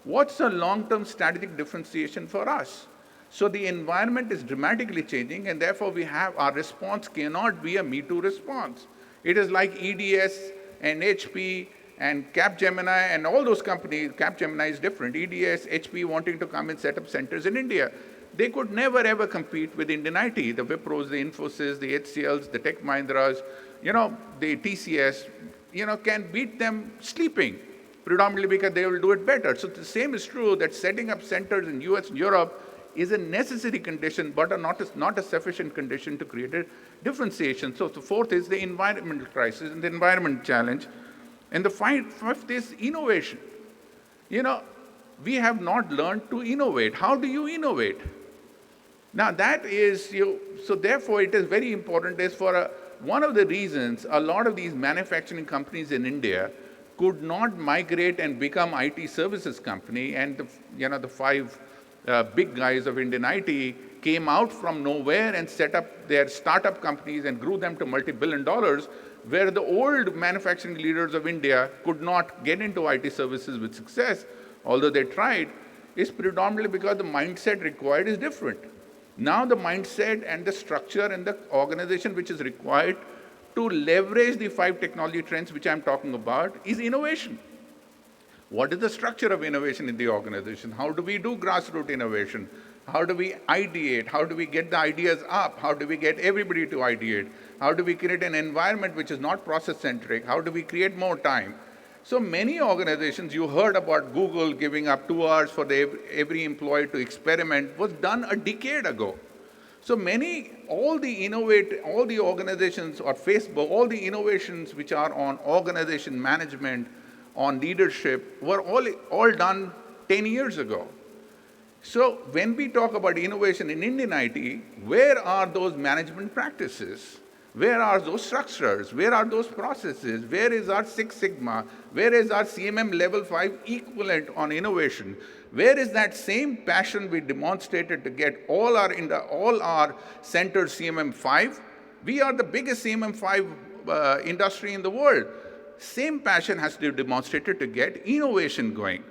What's the long-term strategic differentiation for us? So the environment is dramatically changing, and therefore our response cannot be a Me Too response. It is like EDS and HP and Capgemini and all those companies. Capgemini is different. EDS, HP wanting to come and set up centers in India. They could never ever compete with Indian IT. The Wipros, the Infosys, the HCLs, the Tech Mahindras, the TCS, can beat them sleeping, predominantly because they will do it better. So the same is true that setting up centers in US and Europe is a necessary condition, but not a sufficient condition to create a differentiation. So the fourth is the environmental crisis and the environment challenge. And the fifth is innovation. We have not learned to innovate. How do you innovate? Now that is, so therefore it is very important is for one of the reasons a lot of these manufacturing companies in India could not migrate and become IT services company, and the 5 big guys of Indian IT came out from nowhere and set up their startup companies and grew them to multi-billion dollars, where the old manufacturing leaders of India could not get into IT services with success, although they tried, is predominantly because the mindset required is different. Now the mindset and the structure and the organization which is required to leverage the 5 technology trends which I'm talking about is innovation. What is the structure of innovation in the organization? How do we do grassroots innovation? How do we ideate? How do we get the ideas up? How do we get everybody to ideate? How do we create an environment which is not process-centric? How do we create more time? So many organizations, you heard about Google giving up 2 hours for every employee to experiment, was done a decade ago. So all the organizations, or Facebook, all the innovations which are on organization management, on leadership, were all done 10 years ago. So when we talk about innovation in Indian IT, where are those management practices? Where are those structures? Where are those processes? Where is our Six Sigma? Where is our CMM level 5 equivalent on innovation? Where is that same passion we demonstrated to get all our centers CMM 5? We are the biggest CMM 5 industry in the world. Same passion has to be demonstrated to get innovation going.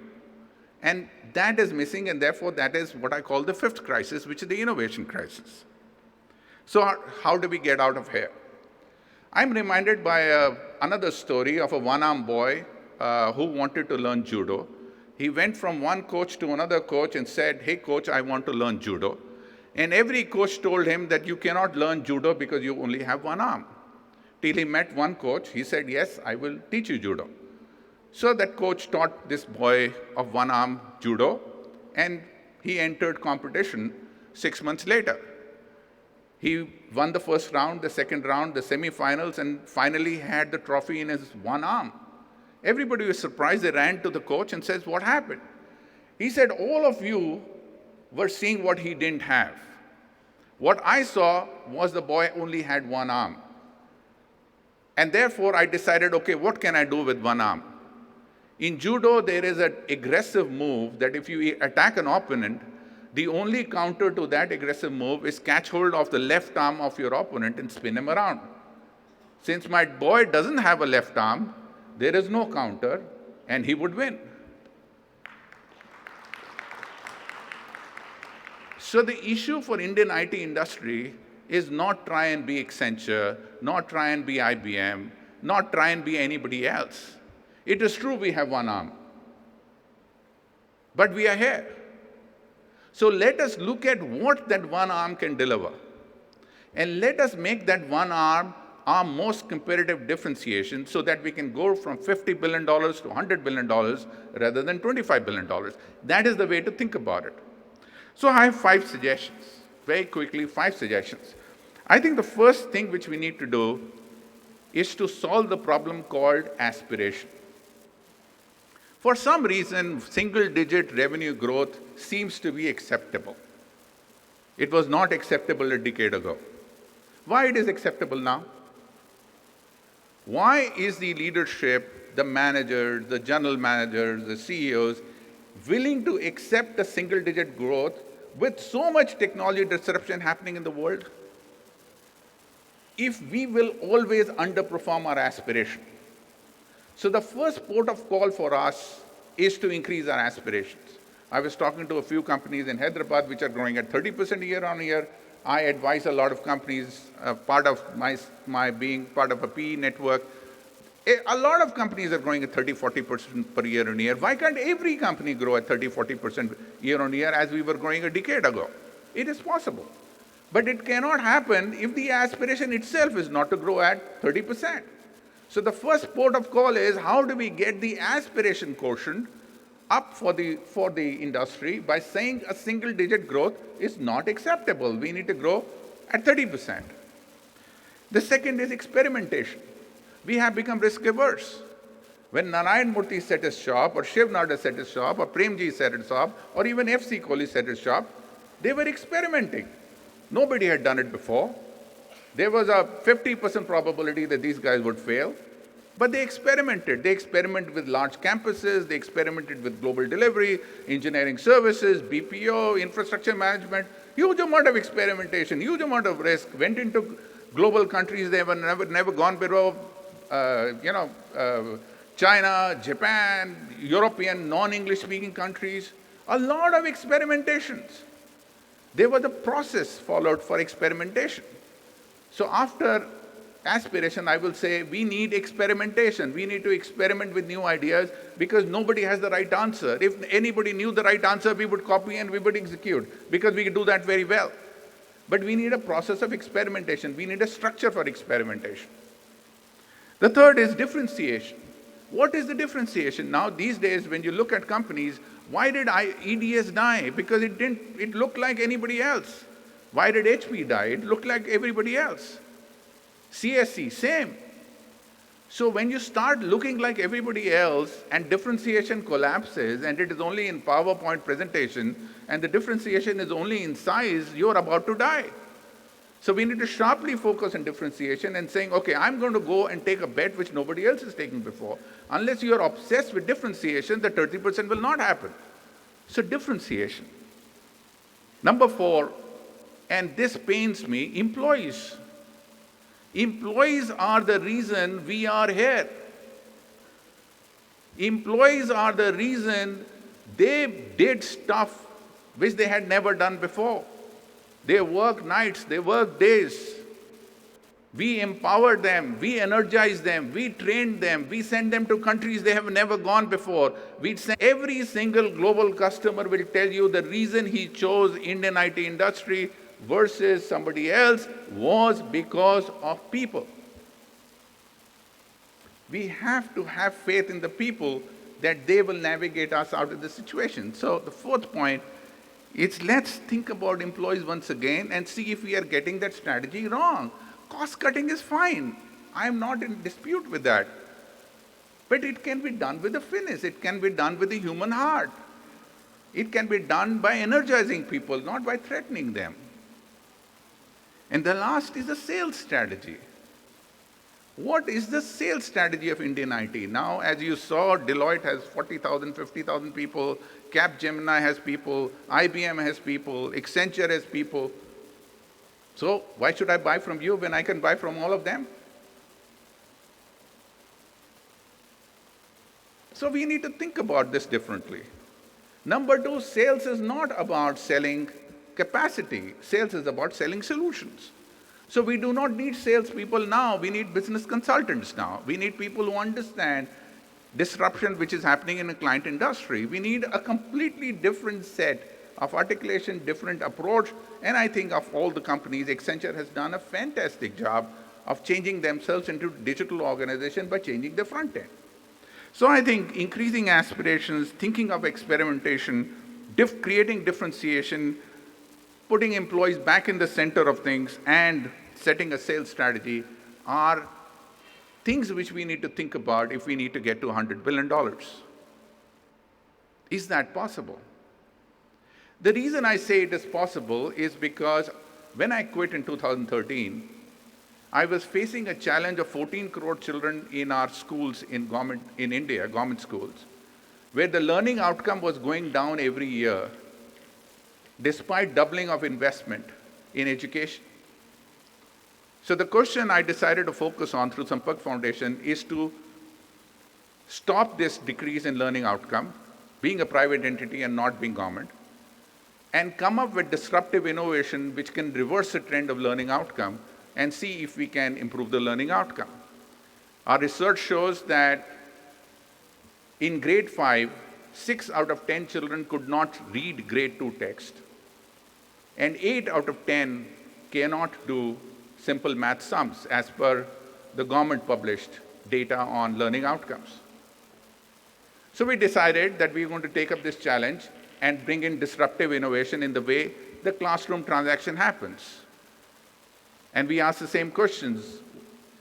And that is missing, and therefore that is what I call the 5th crisis, which is the innovation crisis. So how do we get out of here? I'm reminded by another story of a one-armed boy who wanted to learn judo. He went from one coach to another coach and said, "Hey coach, I want to learn judo." And every coach told him that you cannot learn judo because you only have one arm. Till he met one coach, he said, "Yes, I will teach you judo." So that coach taught this boy of one arm judo, and he entered competition 6 months later. He won the first round, the second round, the semifinals, and finally had the trophy in his one arm. Everybody was surprised. They ran to the coach and says, "What happened?" He said, "All of you were seeing what he didn't have. What I saw was the boy only had one arm. And therefore, I decided, okay, what can I do with one arm?" In judo, there is an aggressive move that if you attack an opponent, the only counter to that aggressive move is catch hold of the left arm of your opponent and spin him around. Since my boy doesn't have a left arm, there is no counter, and he would win. So the issue for Indian IT industry is not try and be Accenture, not try and be IBM, not try and be anybody else. It is true we have one arm, but we are here. So let us look at what that one arm can deliver. And let us make that one arm our most competitive differentiation so that we can go from $50 billion to $100 billion rather than $25 billion. That is the way to think about it. So I have 5 suggestions. Very quickly, 5 suggestions. I think the first thing which we need to do is to solve the problem called aspiration. For some reason, single-digit revenue growth seems to be acceptable. It was not acceptable a decade ago. Why it is acceptable now? Why is the leadership, the managers, the general managers, the CEOs, willing to accept a single-digit growth with so much technology disruption happening in the world? If we will always underperform our aspiration. So the first port of call for us is to increase our aspirations. I was talking to a few companies in Hyderabad which are growing at 30% year on year. I advise a lot of companies, part of my being part of a PE network. A lot of companies are growing at 30-40% per year on year. Why can't every company grow at 30-40% year on year as we were growing a decade ago? It is possible. But it cannot happen if the aspiration itself is not to grow at 30%. So the first port of call is how do we get the aspiration quotient up for the industry by saying a single-digit growth is not acceptable. We need to grow at 30%. The second is experimentation. We have become risk-averse. When Narayan Murthy set his shop, or Shiv Nada set his shop, or Premji set his shop, or even F.C. Kohli set his shop, they were experimenting. Nobody had done it before. There was a 50% probability that these guys would fail, but they experimented. They experimented with large campuses, they experimented with global delivery, engineering services, BPO, infrastructure management. Huge amount of experimentation, huge amount of risk, went into global countries they were never gone before, China, Japan, European, non-English speaking countries, a lot of experimentations. They were the process followed for experimentation. So after aspiration, I will say we need experimentation. We need to experiment with new ideas because nobody has the right answer. If anybody knew the right answer, we would copy and we would execute because we do that very well. But we need a process of experimentation. We need a structure for experimentation. The third is differentiation. What is the differentiation? Now, these days, when you look at companies, why did EDS die? Because it looked like anybody else. Why did HP die? It looked like everybody else. CSC, same. So when you start looking like everybody else and differentiation collapses and it is only in PowerPoint presentation and the differentiation is only in size, you're about to die. So we need to sharply focus on differentiation and saying, okay, I'm going to go and take a bet which nobody else is taking before. Unless you're obsessed with differentiation, the 30% will not happen. So differentiation. Number 4, and this pains me, employees. Employees are the reason we are here. Employees are the reason they did stuff which they had never done before. They work nights, they work days. We empower them, we energize them, we train them, we send them to countries they have never gone before. Every single global customer will tell you the reason he chose Indian IT industry versus somebody else was because of people. We have to have faith in the people that they will navigate us out of the situation. So the fourth point is let's think about employees once again and see if we are getting that strategy wrong. Cost cutting is fine. I'm not in dispute with that. But it can be done with a finish. It can be done with the human heart. It can be done by energizing people, not by threatening them. And the last is the sales strategy. What is the sales strategy of Indian IT? Now, as you saw, Deloitte has 40,000, 50,000 people, Capgemini has people, IBM has people, Accenture has people. So why should I buy from you when I can buy from all of them? So we need to think about this differently. Number 2, sales is not about selling capacity. Sales is about selling solutions. So we do not need salespeople now. We need business consultants now. We need people who understand disruption which is happening in a client industry. We need a completely different set of articulation, different approach. And I think of all the companies, Accenture has done a fantastic job of changing themselves into digital organization by changing the front end. So I think increasing aspirations, thinking of experimentation, creating differentiation, putting employees back in the center of things, and setting a sales strategy are things which we need to think about if we need to get to $100 billion. Is that possible? The reason I say it is possible is because when I quit in 2013, I was facing a challenge of 14 crore children in our schools in India, government schools, where the learning outcome was going down every year, despite doubling of investment in education. So the question I decided to focus on through Sampark Foundation is to stop this decrease in learning outcome, being a private entity and not being government, and come up with disruptive innovation which can reverse the trend of learning outcome and see if we can improve the learning outcome. Our research shows that in grade 5, 6 out of 10 children could not read grade 2 text, and 8 out of 10 cannot do simple math sums as per the government published data on learning outcomes. So we decided that we were going to take up this challenge and bring in disruptive innovation in the way the classroom transaction happens. And we asked the same questions.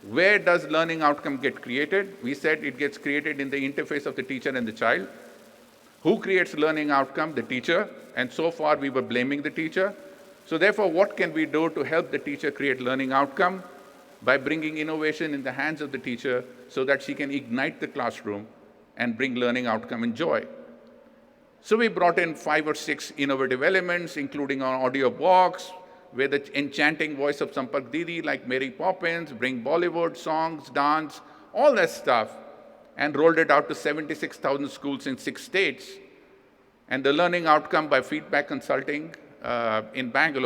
Where does learning outcome get created? We said it gets created in the interface of the teacher and the child. Who creates learning outcome? The teacher. And so far we were blaming the teacher. So therefore, what can we do to help the teacher create learning outcome? By bringing innovation in the hands of the teacher so that she can ignite the classroom and bring learning outcome and joy. So we brought in 5 or 6 innovative elements, including an audio box, where the enchanting voice of Sampak Didi, like Mary Poppins, bring Bollywood, songs, dance, all that stuff, and rolled it out to 76,000 schools in 6 states. And the learning outcome by feedback consulting in Bangalore